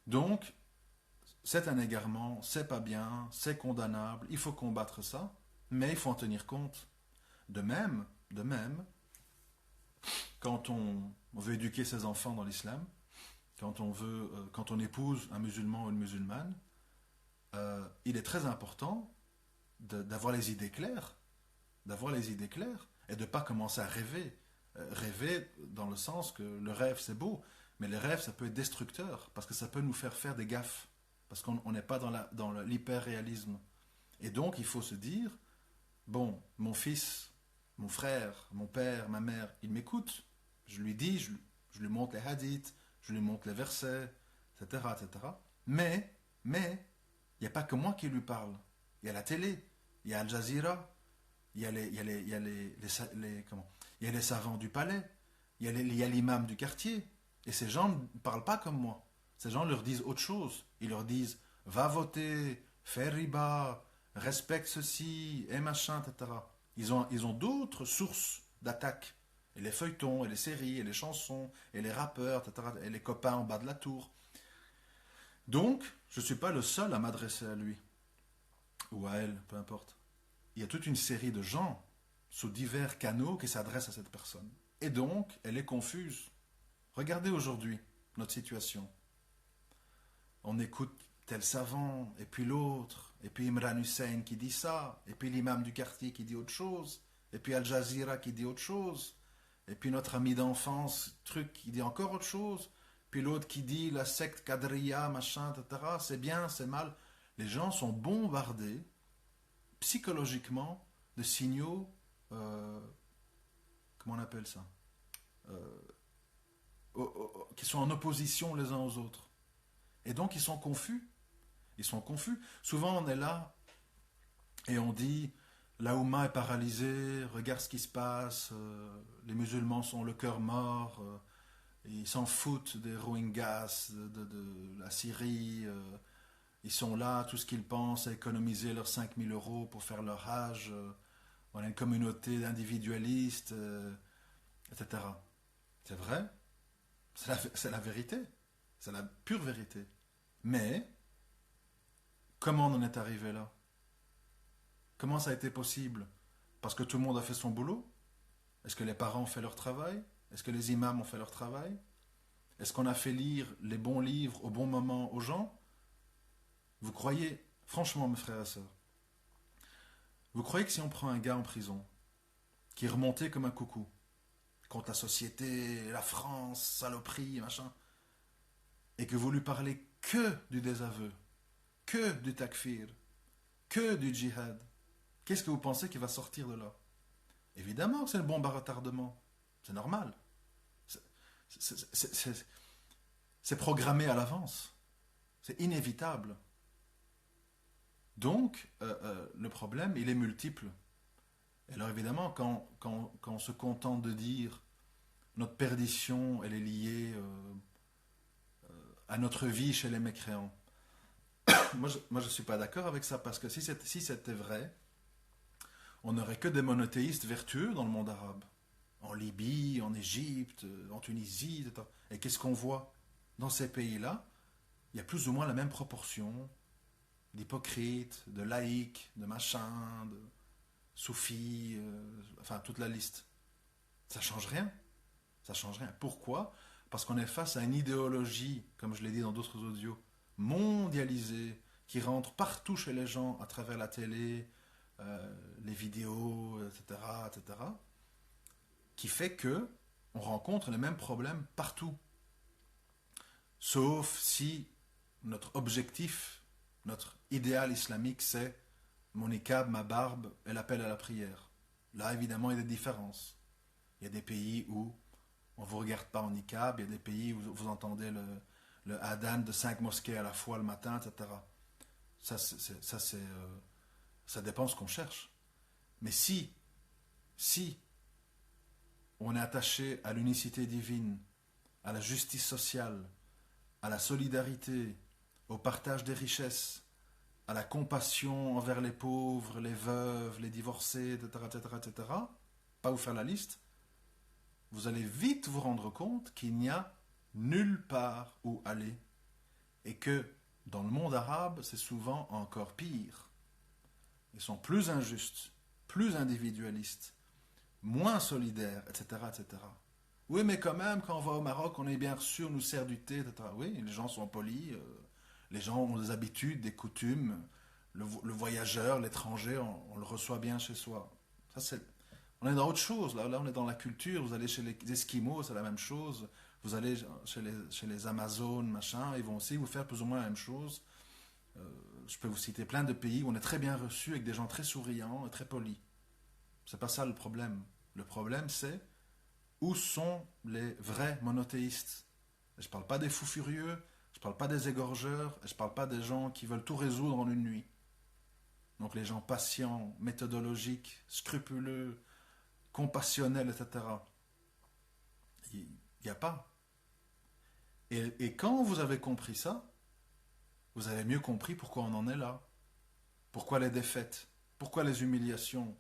Donc, c'est un égarement, c'est pas bien, c'est condamnable, il faut combattre ça, mais il faut en tenir compte. De même, quand on veut éduquer ses enfants dans l'islam, quand on épouse un musulman ou une musulmane, il est très important d'avoir les idées claires, et de ne pas commencer à rêver. Rêver dans le sens que le rêve c'est beau, mais le rêve ça peut être destructeur, parce que ça peut nous faire des gaffes, parce qu'on n'est pas dans l'hyper-réalisme. Et donc il faut se dire, bon, mon fils, mon frère, mon père, ma mère, il m'écoute, je lui dis, je lui montre les hadiths, je lui montre les versets, etc. etc. Mais, il n'y a pas que moi qui lui parle. Il y a la télé, il y a Al Jazeera, il y a les savants du palais, il y a l'imam du quartier. Et ces gens ne parlent pas comme moi. Ces gens leur disent autre chose. Ils leur disent, va voter, fais riba, respecte ceci, et machin, etc. Ils ont d'autres sources d'attaque. Et les feuilletons, et les séries, et les chansons, et les rappeurs, etc. Et les copains en bas de la tour. Donc, je ne suis pas le seul à m'adresser à lui. Ou à elle, peu importe. Il y a toute une série de gens sous divers canaux qui s'adressent à cette personne. Et donc, elle est confuse. Regardez aujourd'hui notre situation. On écoute tel savant, et puis l'autre, et puis Imran Hussein qui dit ça, et puis l'imam du quartier qui dit autre chose, et puis Al Jazeera qui dit autre chose, et puis notre ami d'enfance, truc, qui dit encore autre chose, puis l'autre qui dit la secte Qadriya, machin, etc. C'est bien, c'est mal. Les gens sont bombardés psychologiquement de signaux, comment on appelle ça, qui sont en opposition les uns aux autres. Et donc ils sont confus. Ils sont confus. Souvent on est là et on dit la Oumma est paralysée, regarde ce qui se passe, les musulmans sont le cœur mort, ils s'en foutent des Rohingyas, de la Syrie, ils sont là, tout ce qu'ils pensent, à économiser leurs 5000 euros pour faire leur Hajj, on a une communauté d'individualistes, etc. C'est vrai, c'est la vérité, c'est la pure vérité. Mais, comment on en est arrivé là? Comment ça a été possible? Parce que tout le monde a fait son boulot? Est-ce que les parents ont fait leur travail? Est-ce que les imams ont fait leur travail? Est-ce qu'on a fait lire les bons livres au bon moment aux gens? Vous croyez, franchement mes frères et sœurs, vous croyez que si on prend un gars en prison, qui est remonté comme un coucou, contre la société, la France, saloperie, machin, et que vous lui parlez que du désaveu, que du takfir, que du djihad. Qu'est-ce que vous pensez qui va sortir de là? Évidemment que c'est une bombe à retardement. C'est normal. C'est c'est programmé à l'avance. C'est inévitable. Donc, le problème, il est multiple. Et alors évidemment, quand on se contente de dire notre perdition, elle est liée à notre vie chez les mécréants, moi je ne suis pas d'accord avec ça, parce que si c'était vrai, on n'aurait que des monothéistes vertueux dans le monde arabe. En Libye, en Égypte, en Tunisie, etc. Et qu'est-ce qu'on voit dans ces pays-là? Il y a plus ou moins la même proportion d'hypocrites, de laïcs, de machins, de soufis, enfin toute la liste. Ça change rien. Ça change rien. Pourquoi? Parce qu'on est face à une idéologie, comme je l'ai dit dans d'autres audios, mondialisée, qui rentre partout chez les gens à travers la télé, les vidéos, etc., etc., qui fait que on rencontre les mêmes problèmes partout. Sauf si notre objectif, notre idéal islamique, c'est mon niqab, ma barbe et l'appel à la prière. Là, évidemment, il y a des différences. Il y a des pays où on ne vous regarde pas en niqab, il y a des pays où vous entendez le adhan de 5 mosquées à la fois le matin, etc. Ça dépend ce qu'on cherche. Mais si on est attaché à l'unicité divine, à la justice sociale, à la solidarité, au partage des richesses, à la compassion envers les pauvres, les veuves, les divorcés, etc., etc., etc., pas vous faire la liste, vous allez vite vous rendre compte qu'il n'y a nulle part où aller. Et que dans le monde arabe, c'est souvent encore pire. Ils sont plus injustes, plus individualistes, moins solidaires, etc., etc. Oui, mais quand même, quand on va au Maroc, on est bien reçu, on nous sert du thé, etc. Oui, les gens sont polis, les gens ont des habitudes, des coutumes. Le voyageur, l'étranger, on le reçoit bien chez soi. On est dans autre chose, là on est dans la culture. Vous allez chez les Esquimaux, c'est la même chose. Vous allez chez les Amazones, machin, ils vont aussi vous faire plus ou moins la même chose. Je peux vous citer plein de pays où on est très bien reçu, avec des gens très souriants et très polis. C'est pas ça le problème. Le problème, c'est où sont les vrais monothéistes. Et je parle pas des fous furieux, je parle pas des égorgeurs, et je parle pas des gens qui veulent tout résoudre en une nuit. Donc les gens patients, méthodologiques, scrupuleux, compassionnels, etc. Il n'y a pas. Et quand vous avez compris ça, vous avez mieux compris pourquoi on en est là. Pourquoi les défaites, pourquoi les humiliations,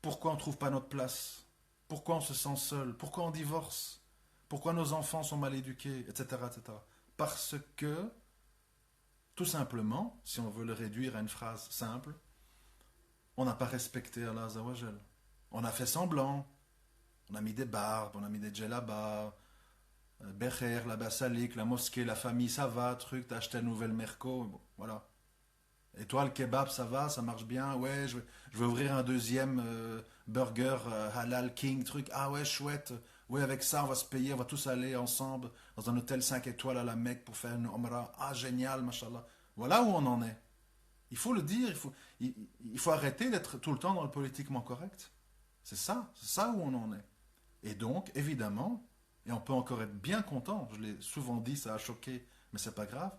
pourquoi on ne trouve pas notre place, pourquoi on se sent seul, pourquoi on divorce, pourquoi nos enfants sont mal éduqués, etc., etc. Parce que, tout simplement, si on veut le réduire à une phrase simple, on n'a pas respecté Allah Azawajal. On a fait semblant. On a mis des barbes, on a mis des djellabas, Becher, la Bassalik, la mosquée, la famille, ça va, truc, t'as acheté un nouvel Merco, bon, voilà. Et toi, le kebab, ça va, ça marche bien, ouais, je vais ouvrir un deuxième burger halal king, truc, ah ouais, chouette, ouais, avec ça, on va se payer, on va tous aller ensemble dans un hôtel 5 étoiles à la Mecque pour faire une Omra, ah génial, machallah. Voilà où on en est. Il faut le dire, il faut arrêter d'être tout le temps dans le politiquement correct. C'est ça où on en est. Et donc, évidemment, et on peut encore être bien content, je l'ai souvent dit, ça a choqué, mais c'est pas grave,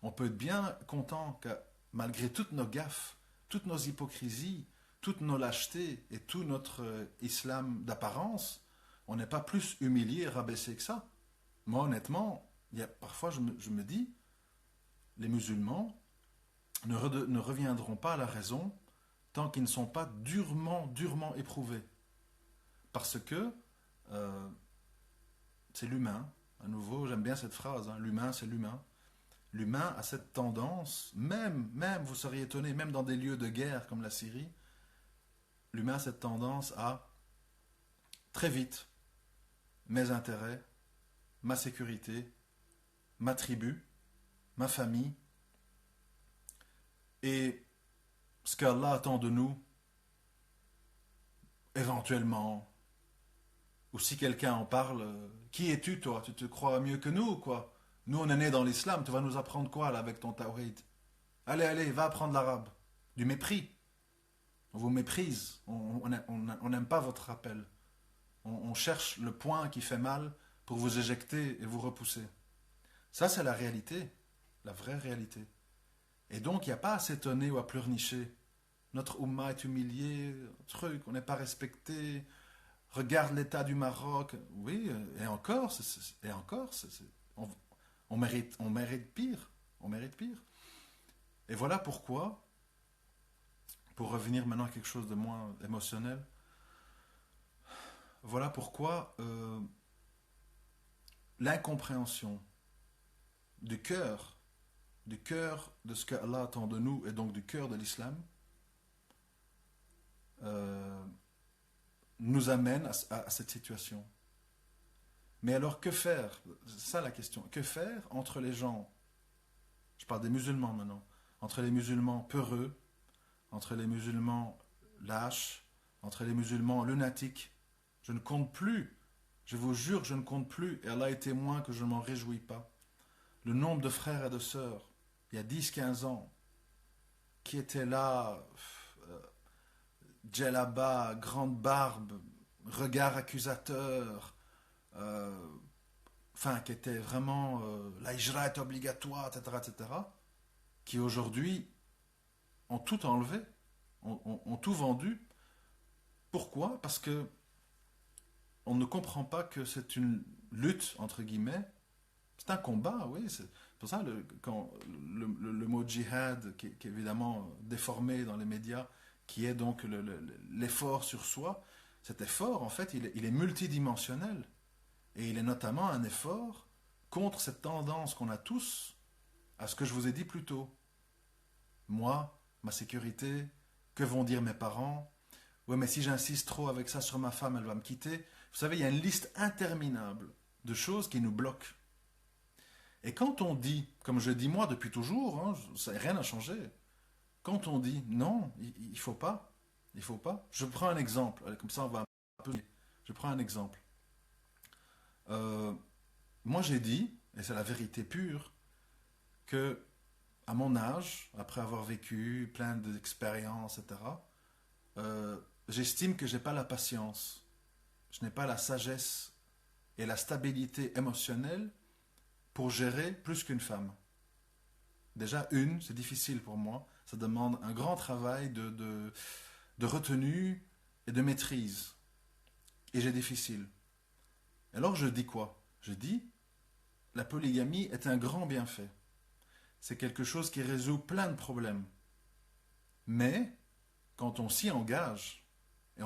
on peut être bien content que malgré toutes nos gaffes, toutes nos hypocrisies, toutes nos lâchetés et tout notre islam d'apparence, on n'est pas plus humilié et rabaissé que ça. Moi, honnêtement, parfois je me dis, les musulmans ne reviendront pas à la raison tant qu'ils ne sont pas durement éprouvés. Parce que c'est l'humain. À nouveau, j'aime bien cette phrase, hein, l'humain, c'est l'humain. L'humain a cette tendance, même, vous seriez étonné, même dans des lieux de guerre comme la Syrie, l'humain a cette tendance à, très vite, mes intérêts, ma sécurité, ma tribu, ma famille, et ce qu'Allah attend de nous, éventuellement, ou si quelqu'un en parle, qui es-tu toi? Tu te crois mieux que nous ou quoi? Nous on est nés dans l'islam, tu vas nous apprendre quoi là avec ton tawhid? Allez, va apprendre l'arabe. du mépris. On vous méprise. On n'aime pas votre rappel. On cherche le point qui fait mal pour vous éjecter et vous repousser. Ça, c'est la réalité, la vraie réalité. Et donc, il n'y a pas à s'étonner ou à pleurnicher. Notre Oumma est humilié, truc, on n'est pas respecté. Regarde l'état du Maroc. Oui, et encore, on mérite pire. On mérite pire. Et voilà pourquoi, pour revenir maintenant à quelque chose de moins émotionnel, voilà pourquoi l'incompréhension du cœur de ce que Allah attend de nous et donc du cœur de l'islam nous amène à cette situation. Mais alors que faire? C'est ça la question. Que faire entre les gens, je parle des musulmans maintenant, entre les musulmans peureux, entre les musulmans lâches, entre les musulmans lunatiques? Je ne compte plus, je vous jure, je ne compte plus, et Allah est témoin que je ne m'en réjouis pas. Le nombre de frères et de sœurs, il y a 10-15 ans, qui étaient là, djellaba, grande barbe, regard accusateur, qui étaient vraiment la hijra est obligatoire, etc., etc., qui aujourd'hui ont tout enlevé, ont tout vendu. Pourquoi? Parce que on ne comprend pas que c'est une lutte, entre guillemets. C'est un combat, oui. C'est pour ça quand le mot djihad, qui est évidemment déformé dans les médias, qui est donc l'effort sur soi, cet effort, en fait, il est multidimensionnel. Et il est notamment un effort contre cette tendance qu'on a tous à ce que je vous ai dit plus tôt. Moi, ma sécurité, que vont dire mes parents? Ouais, mais si j'insiste trop avec ça sur ma femme, elle va me quitter. Vous savez, il y a une liste interminable de choses qui nous bloquent. Et quand on dit, comme je dis moi depuis toujours, hein, rien n'a changé, quand on dit non, il ne faut pas, je prends un exemple, comme ça on va un peu... Je prends un exemple. Moi j'ai dit, et c'est la vérité pure, que à mon âge, après avoir vécu plein d'expériences, etc., j'estime que je n'ai pas la patience, je n'ai pas la sagesse et la stabilité émotionnelle pour gérer plus qu'une femme. Déjà, c'est difficile pour moi. Ça demande un grand travail de retenue et de maîtrise. Et j'ai difficile. Alors je dis quoi? Je dis, la polygamie est un grand bienfait. C'est quelque chose qui résout plein de problèmes. Mais, quand on s'y engage, et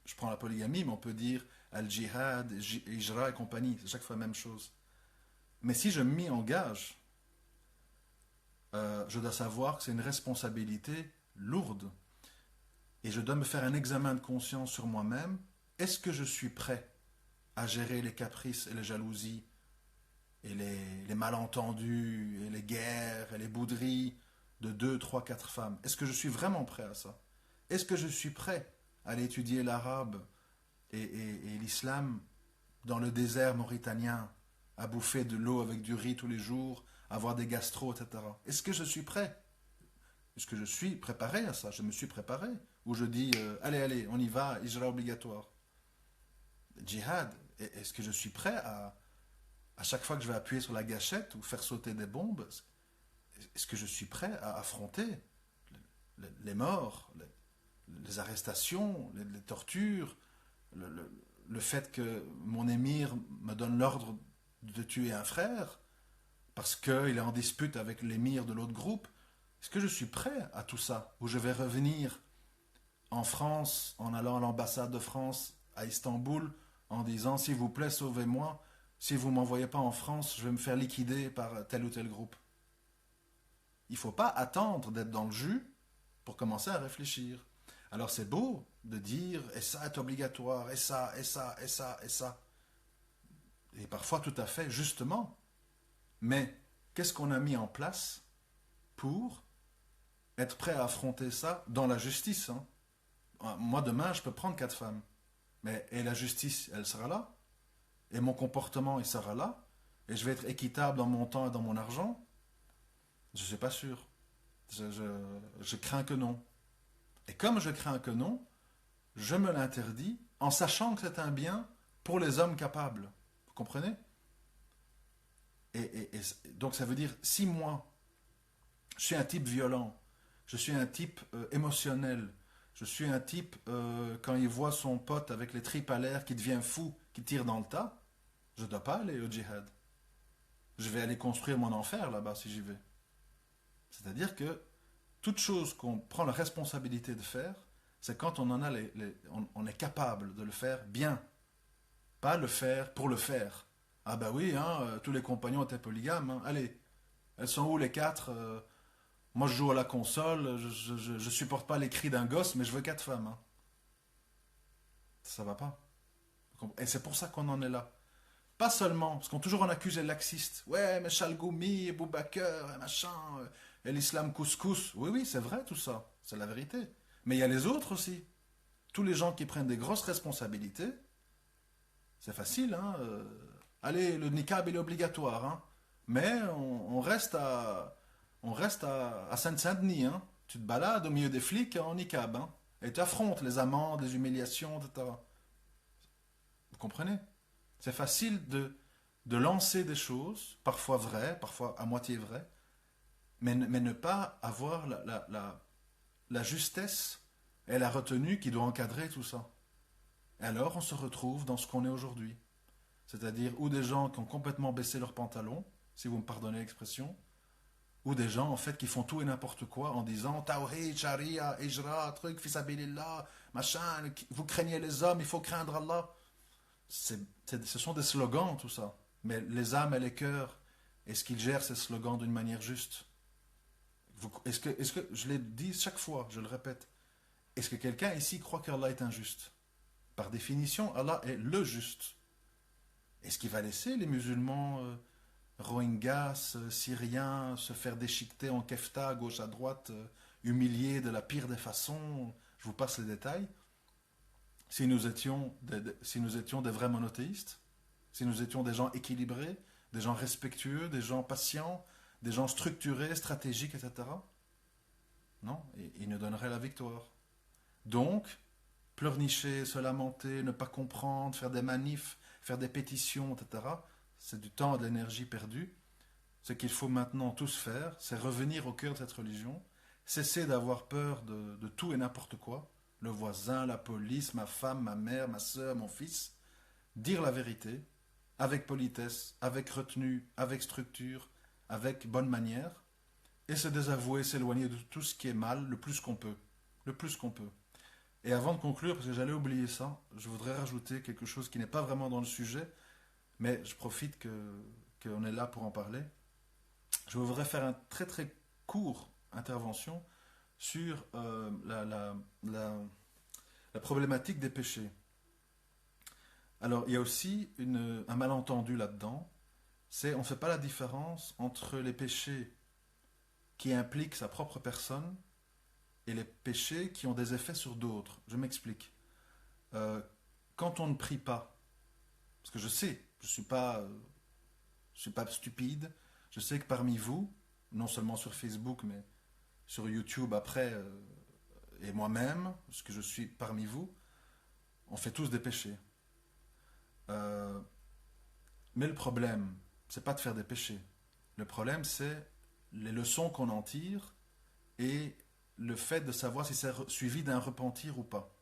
je prends la polygamie, mais on peut dire al-jihad, hijra et compagnie, c'est chaque fois la même chose. Mais si je m'y engage, je dois savoir que c'est une responsabilité lourde. Et je dois me faire un examen de conscience sur moi-même. Est-ce que je suis prêt à gérer les caprices et les jalousies et les malentendus et les guerres et les bouderies de 2, 3, 4 femmes? Est-ce que je suis vraiment prêt à ça? Est-ce que je suis prêt à aller étudier l'arabe et l'islam dans le désert mauritanien, à bouffer de l'eau avec du riz tous les jours, avoir des gastro, etc. Est-ce que je suis prêt? Est-ce que je suis préparé à ça? Je me suis préparé. Ou je dis, allez, on y va, hijra obligatoire. Djihad, est-ce que je suis prêt à chaque fois que je vais appuyer sur la gâchette ou faire sauter des bombes, est-ce que je suis prêt à affronter les morts, les arrestations, les tortures, le fait que mon émir me donne l'ordre de tuer un frère parce qu'il est en dispute avec l'émir de l'autre groupe? Est-ce que je suis prêt à tout ça? Ou je vais revenir en France en allant à l'ambassade de France à Istanbul en disant s'il vous plaît sauvez-moi, si vous ne m'envoyez pas en France je vais me faire liquider par tel ou tel groupe? Il ne faut pas attendre d'être dans le jus pour commencer à réfléchir. Alors c'est beau de dire et ça est obligatoire, et ça, et ça, et ça, et ça. Et parfois tout à fait justement. Mais qu'est-ce qu'on a mis en place pour être prêt à affronter ça dans la justice, hein? Moi demain je peux prendre 4 femmes. Mais et la justice, elle sera là? Et mon comportement, il sera là? Et je vais être équitable dans mon temps et dans mon argent? Je ne suis pas sûr. Je crains que non. Et comme je crains que non, je me l'interdis en sachant que c'est un bien pour les hommes capables. Vous comprenez? Donc ça veut dire, si moi, je suis un type violent, je suis un type émotionnel, je suis un type, quand il voit son pote avec les tripes à l'air qui devient fou, qui tire dans le tas, je ne dois pas aller au djihad. Je vais aller construire mon enfer là-bas si j'y vais. C'est-à-dire que toute chose qu'on prend la responsabilité de faire, c'est quand on en a on est capable de le faire bien. Pas le faire pour le faire. Ah bah oui, hein, tous les compagnons étaient polygames. Hein. Allez, elles sont où les quatre moi je joue à la console, je supporte pas les cris d'un gosse, mais je veux quatre femmes. Hein. Ça va pas. Et c'est pour ça qu'on en est là. Pas seulement, parce qu'on toujours en accuse les laxistes. Ouais, mais Chalgoumi, et Boubaker, et machin, et l'islam couscous. Oui, oui, c'est vrai tout ça. C'est la vérité. Mais il y a les autres aussi. Tous les gens qui prennent des grosses responsabilités, c'est facile, hein. Allez, le niqab, il est obligatoire, hein. Mais on reste à Sainte-Saint-Denis, hein. Tu te balades au milieu des flics en niqab, hein. Et tu affrontes les amendes, les humiliations, etc. Vous comprenez? C'est facile de lancer des choses, parfois vraies, parfois à moitié vraies, mais ne pas avoir la justesse et la retenue qui doit encadrer tout ça. Et alors on se retrouve dans ce qu'on est aujourd'hui. C'est-à-dire ou des gens qui ont complètement baissé leurs pantalons, si vous me pardonnez l'expression, ou des gens en fait qui font tout et n'importe quoi en disant Tawhid, Sharia, Ijra, truc, Fisabilillah, machin, vous craignez les hommes, il faut craindre Allah. Ce sont des slogans tout ça. Mais les âmes et les cœurs, est-ce qu'ils gèrent ces slogans d'une manière juste? Est-ce que, je l'ai dit chaque fois, je le répète, est-ce que quelqu'un ici croit qu'Allah est injuste? Par définition, Allah est le juste. Est-ce qu'il va laisser les musulmans Rohingyas, Syriens se faire déchiqueter en kefta, gauche à droite, humiliés de la pire des façons? Je vous passe les détails. Si nous étions des vrais monothéistes, si nous étions des gens équilibrés, des gens respectueux, des gens patients, des gens structurés, stratégiques, etc. Non, ils nous donneraient la victoire. Donc, pleurnicher, se lamenter, ne pas comprendre, faire des manifs, faire des pétitions, etc., c'est du temps et de l'énergie perdue. Ce qu'il faut maintenant tous faire, c'est revenir au cœur de cette religion, cesser d'avoir peur de tout et n'importe quoi, le voisin, la police, ma femme, ma mère, ma soeur, mon fils, dire la vérité, avec politesse, avec retenue, avec structure, avec bonne manière, et se désavouer, s'éloigner de tout ce qui est mal le plus qu'on peut. Le plus qu'on peut. Et avant de conclure, parce que j'allais oublier ça, je voudrais rajouter quelque chose qui n'est pas vraiment dans le sujet, mais je profite qu'on est là pour en parler. Je voudrais faire une très très courte intervention sur la problématique des péchés. Alors, il y a aussi un malentendu là-dedans, c'est on ne fait pas la différence entre les péchés qui impliquent sa propre personne et les péchés qui ont des effets sur d'autres. Je m'explique. Quand on ne prie pas, parce que je sais, je ne suis pas stupide, je sais que parmi vous, non seulement sur Facebook, mais sur YouTube après, et moi-même, parce que je suis parmi vous, on fait tous des péchés. Mais le problème, c'est pas de faire des péchés. Le problème, c'est les leçons qu'on en tire et le fait de savoir si c'est suivi d'un repentir ou pas.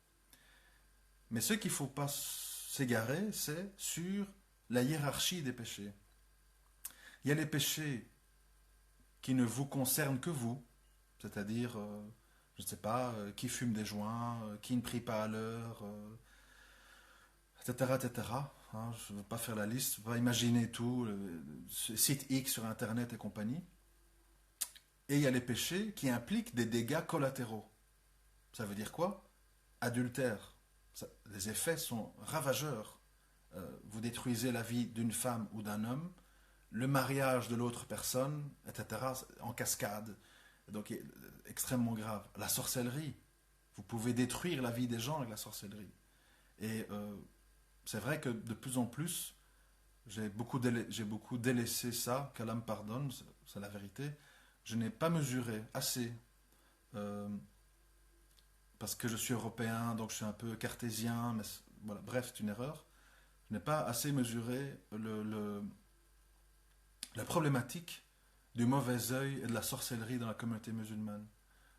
Mais ce qu'il ne faut pas s'égarer, c'est sur la hiérarchie des péchés. Il y a les péchés qui ne vous concernent que vous, c'est-à-dire, je ne sais pas, qui fume des joints, qui ne prie pas à l'heure, etc., etc. Hein, je ne veux pas faire la liste, je ne veux pas imaginer tout, site X sur Internet et compagnie. Et il y a les péchés qui impliquent des dégâts collatéraux. Ça veut dire quoi? Adultère. Les effets sont ravageurs. Vous détruisez la vie d'une femme ou d'un homme, le mariage de l'autre personne, etc., en cascade. Donc, extrêmement grave. La sorcellerie. Vous pouvez détruire la vie des gens avec la sorcellerie. Et c'est vrai que de plus en plus, j'ai beaucoup délaissé ça, qu'Allah me pardonne, c'est la vérité. Je n'ai pas mesuré assez. parce que je suis européen, donc je suis un peu cartésien, mais voilà, bref, c'est une erreur. Je n'ai pas assez mesuré la problématique du mauvais œil et de la sorcellerie dans la communauté musulmane.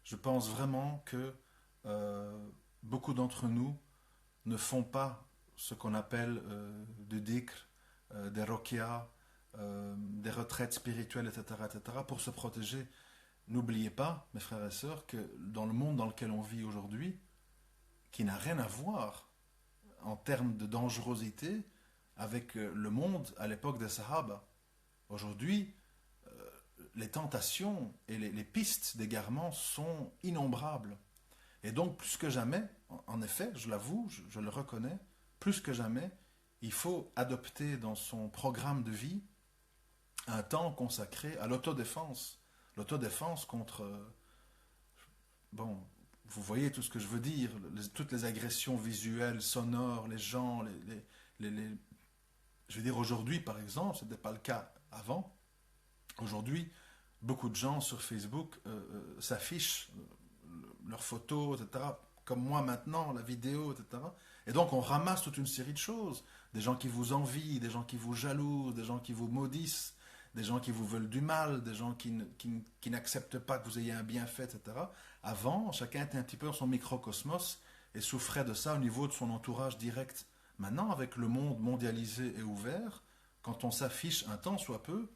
Je pense vraiment que beaucoup d'entre nous ne font pas ce qu'on appelle du dhikr, des rokia, des retraites spirituelles, etc., etc., pour se protéger. N'oubliez pas, mes frères et sœurs, que dans le monde dans lequel on vit aujourd'hui, qui n'a rien à voir en termes de dangerosité avec le monde à l'époque des Sahaba. Aujourd'hui, les tentations et les pistes d'égarement sont innombrables. Et donc, plus que jamais, en effet, je l'avoue, je le reconnais, plus que jamais, il faut adopter dans son programme de vie un temps consacré à l'autodéfense. L'autodéfense contre... bon, vous voyez tout ce que je veux dire, toutes les agressions visuelles, sonores, les gens, je veux dire, aujourd'hui, par exemple, ce n'était pas le cas avant. Aujourd'hui, beaucoup de gens sur Facebook s'affichent leurs photos, etc., comme moi maintenant, la vidéo, etc. Et donc, on ramasse toute une série de choses. Des gens qui vous envient, des gens qui vous jalousent, des gens qui vous maudissent, des gens qui vous veulent du mal, des gens qui n'acceptent pas que vous ayez un bienfait, etc. Avant, chacun était un petit peu dans son microcosmos et souffrait de ça au niveau de son entourage direct. Maintenant, avec le monde mondialisé et ouvert, quand on s'affiche un temps soit peu,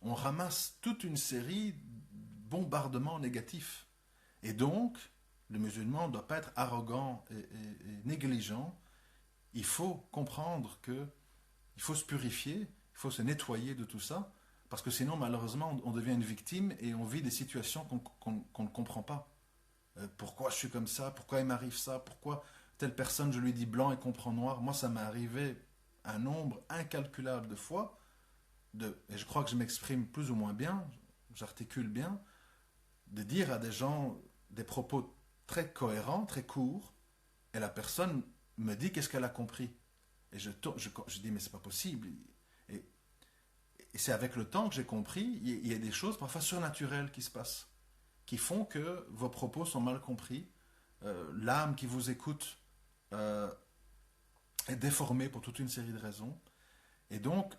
on ramasse toute une série de bombardements négatifs. Et donc, le musulman ne doit pas être arrogant et négligent. Il faut comprendre qu'il faut se purifier, il faut se nettoyer de tout ça, parce que sinon, malheureusement, on devient une victime et on vit des situations qu'on ne comprend pas. Pourquoi je suis comme ça? Pourquoi il m'arrive ça? Pourquoi telle personne, je lui dis blanc et comprend noir? Moi, ça m'est arrivé un nombre incalculable de fois, et je crois que je m'exprime plus ou moins bien, j'articule bien, de dire à des gens des propos très cohérents, très courts, et la personne me dit qu'est-ce qu'elle a compris. Et je dis, mais c'est pas possible. Et c'est avec le temps que j'ai compris, il y a des choses parfois surnaturelles qui se passent, qui font que vos propos sont mal compris. L'âme qui vous écoute est déformée pour toute une série de raisons. Et donc,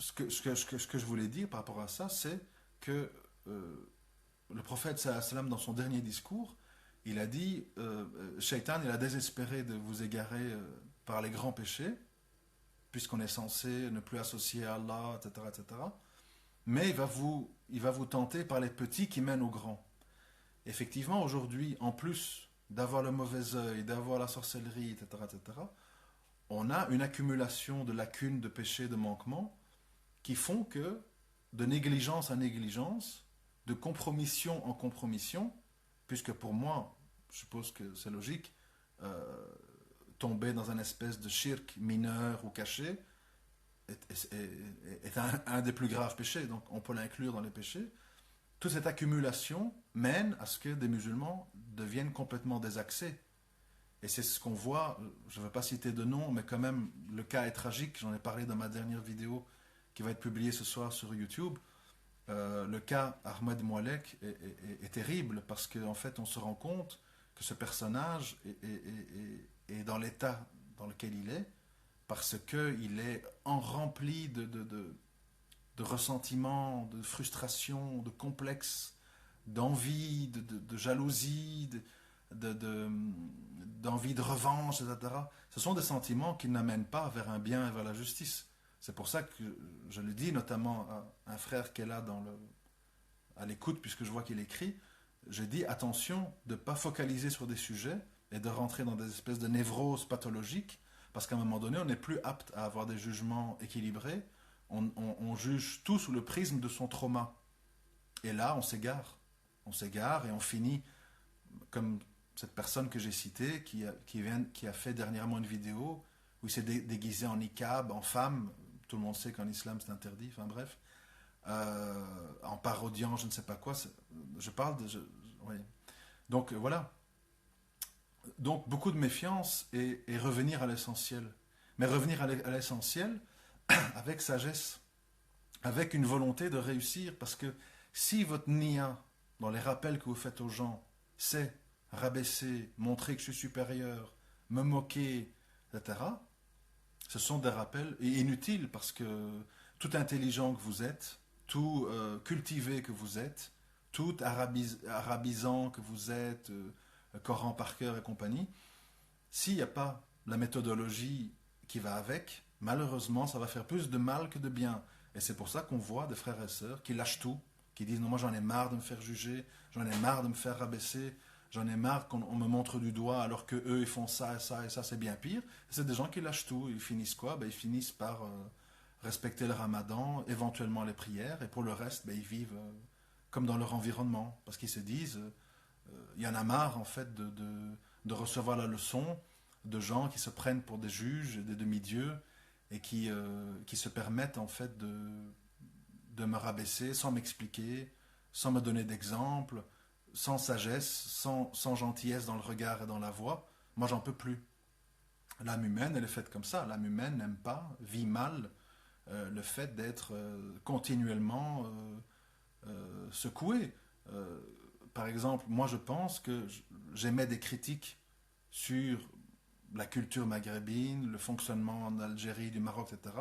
ce que je voulais dire par rapport à ça, c'est que le prophète sallam, dans son dernier discours, il a dit Shaitan, il a désespéré de vous égarer par les grands péchés, puisqu'on est censé ne plus associer à Allah, etc., etc. Mais il va vous tenter par les petits qui mènent aux grands. Effectivement, aujourd'hui, en plus d'avoir le mauvais œil, d'avoir la sorcellerie, etc., etc., on a une accumulation de lacunes, de péchés, de manquements, qui font que, de négligence à négligence, de compromission en compromission, puisque pour moi, je suppose que c'est logique, tomber dans un espèce de shirk mineur ou caché est un des plus graves péchés, donc on peut l'inclure dans les péchés. Toute cette accumulation mène à ce que des musulmans deviennent complètement désaxés. Et c'est ce qu'on voit, je ne vais pas citer de nom, mais quand même, le cas est tragique, j'en ai parlé dans ma dernière vidéo qui va être publiée ce soir sur YouTube. Le cas Ahmed Moualek est terrible parce qu'en fait, on se rend compte que ce personnage est dans l'état dans lequel il est parce qu'il est rempli de ressentiments, de frustration, de complexes, d'envie, de jalousie, d'envie de revanche, etc. Ce sont des sentiments qui n'amènent pas vers un bien et vers la justice. C'est pour ça que je le dis, notamment à un frère qui est là à l'écoute, puisque je vois qu'il écrit, je dis attention de ne pas focaliser sur des sujets et de rentrer dans des espèces de névroses pathologiques, parce qu'à un moment donné, on n'est plus apte à avoir des jugements équilibrés. On juge tout sous le prisme de son trauma. Et là, on s'égare. On s'égare et on finit comme cette personne que j'ai citée, qui a fait dernièrement une vidéo où il s'est déguisé en niqab, en femme. Tout le monde sait qu'en islam c'est interdit, enfin bref. En parodiant je ne sais pas quoi. Je parle de... oui. Donc voilà. Donc beaucoup de méfiance et revenir à l'essentiel. Mais revenir à l'essentiel avec sagesse, avec une volonté de réussir. Parce que si votre niya, dans les rappels que vous faites aux gens, c'est rabaisser, montrer que je suis supérieur, me moquer, etc., ce sont des rappels inutiles parce que tout intelligent que vous êtes, tout cultivé que vous êtes, tout arabisant que vous êtes, Coran par cœur et compagnie, s'il n'y a pas la méthodologie qui va avec, malheureusement, ça va faire plus de mal que de bien. Et c'est pour ça qu'on voit des frères et sœurs qui lâchent tout, qui disent non, moi j'en ai marre de me faire juger, j'en ai marre de me faire rabaisser, j'en ai marre qu'on me montre du doigt alors que eux ils font ça et ça et ça, c'est bien pire. C'est des gens qui lâchent tout. Ils finissent quoi? Ben, ils finissent par respecter le ramadan, éventuellement les prières, et pour le reste, ben, ils vivent comme dans leur environnement. Parce qu'ils se disent, il y en a marre en fait de recevoir la leçon de gens qui se prennent pour des juges, des demi-dieux, et qui se permettent en fait de me rabaisser sans m'expliquer, sans me donner d'exemple, sans sagesse, sans gentillesse dans le regard et dans la voix. Moi, j'en peux plus. L'âme humaine, elle est faite comme ça. L'âme humaine n'aime pas, vit mal le fait d'être continuellement secouée. Par exemple, moi, je pense que j'émets des critiques sur la culture maghrébine, le fonctionnement en Algérie, du Maroc, etc.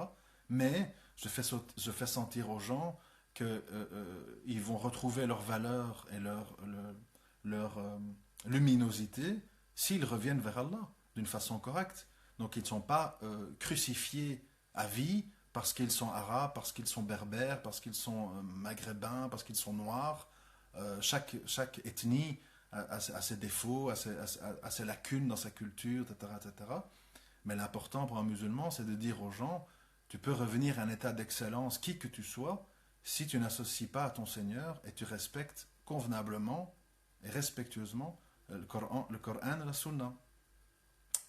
Mais je fais sentir aux gens qu'ils vont retrouver leur valeur et leur luminosité s'ils reviennent vers Allah d'une façon correcte. Donc ils ne sont pas crucifiés à vie parce qu'ils sont arabes, parce qu'ils sont berbères, parce qu'ils sont maghrébins, parce qu'ils sont noirs. Chaque ethnie a ses défauts, a ses lacunes dans sa culture, etc., etc. Mais l'important pour un musulman, c'est de dire aux gens, tu peux revenir à un état d'excellence, qui que tu sois, si tu n'associes pas à ton Seigneur et tu respectes convenablement et respectueusement le Coran et la Sunna.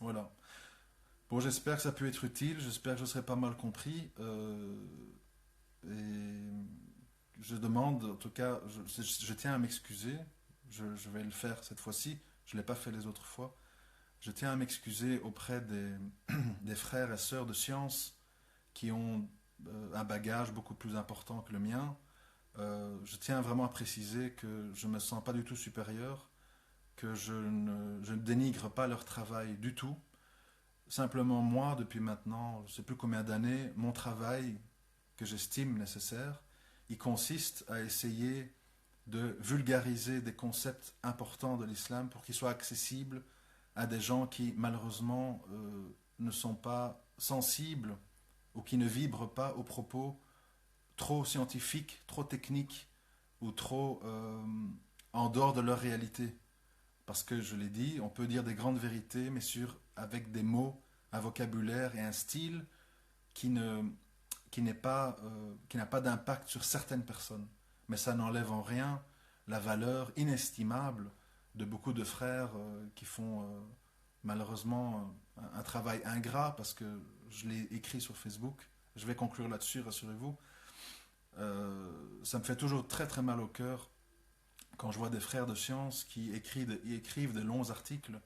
Voilà. Bon, j'espère que ça peut être utile, j'espère que je serai pas mal compris. Et je demande, en tout cas, je tiens à m'excuser. Je vais le faire cette fois-ci. Je ne l'ai pas fait les autres fois. Je tiens à m'excuser auprès des frères et sœurs de science qui ont un bagage beaucoup plus important que le mien. Je tiens vraiment à préciser que je ne me sens pas du tout supérieur, que je ne dénigre pas leur travail du tout. Simplement, moi, depuis maintenant, je ne sais plus combien d'années, mon travail que j'estime nécessaire, il consiste à essayer de vulgariser des concepts importants de l'islam pour qu'ils soient accessibles à des gens qui, malheureusement, ne sont pas sensibles ou qui ne vibrent pas aux propos trop scientifiques, trop techniques ou trop en dehors de leur réalité. Parce que, je l'ai dit, on peut dire des grandes vérités, mais avec des mots, un vocabulaire et un style qui n'a pas d'impact sur certaines personnes. Mais ça n'enlève en rien la valeur inestimable de beaucoup de frères qui font malheureusement un travail ingrat, parce que je l'ai écrit sur Facebook. Je vais conclure là-dessus, rassurez-vous. Ça me fait toujours très très mal au cœur quand je vois des frères de science qui écrivent de longs articles,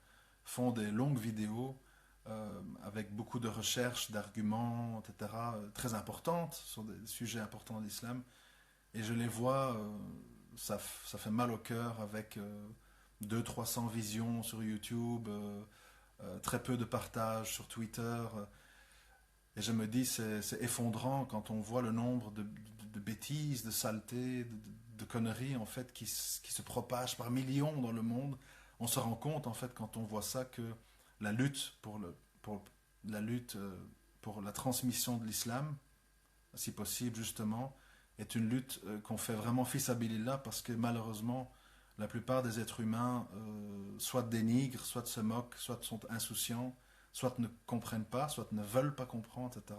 font des longues vidéos avec beaucoup de recherches, d'arguments, etc., très importantes sur des sujets importants de l'islam. Et je les vois, ça fait mal au cœur avec 200-300 visions sur YouTube, très peu de partages sur Twitter. Et je me dis, c'est effondrant quand on voit le nombre de bêtises, de saletés, de conneries en fait qui se propagent par millions dans le monde. On se rend compte en fait quand on voit ça que la lutte pour la transmission de l'islam, si possible justement, est une lutte qu'on fait vraiment fils abilillah, parce que malheureusement la plupart des êtres humains soit dénigrent, soit se moquent, soit sont insouciants, soit ne comprennent pas, soit ne veulent pas comprendre, etc.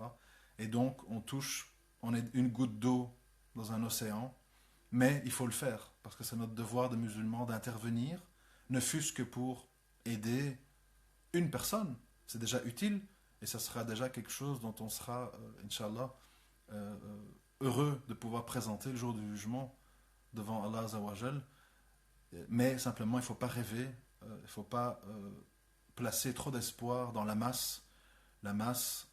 Et donc on est une goutte d'eau dans un océan, mais il faut le faire, parce que c'est notre devoir de musulmans d'intervenir, ne fût-ce que pour aider une personne. C'est déjà utile, et ça sera déjà quelque chose dont on sera, Inch'Allah, heureux de pouvoir présenter le jour du jugement devant Allah Azawajal. Mais simplement, il ne faut pas rêver, il ne faut pas placer trop d'espoir dans la masse. La masse,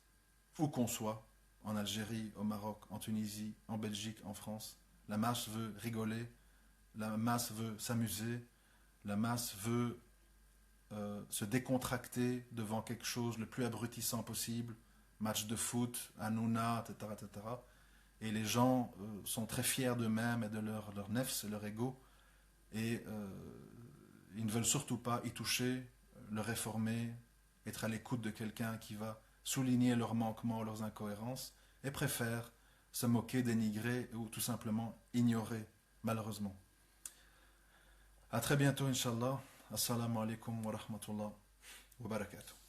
où qu'on soit, en Algérie, au Maroc, en Tunisie, en Belgique, en France, la masse veut rigoler, la masse veut s'amuser, la masse veut se décontracter devant quelque chose le plus abrutissant possible, match de foot, Hanouna, etc., etc. Et les gens sont très fiers d'eux-mêmes et de leur nefs et leur ego, et ils ne veulent surtout pas y toucher, le réformer, être à l'écoute de quelqu'un qui va souligner leurs manquements, leurs incohérences, et préfèrent se moquer, dénigrer ou tout simplement ignorer, malheureusement. À très bientôt, Inch'Allah. Assalamu alaikum wa rahmatullah wa barakatuh.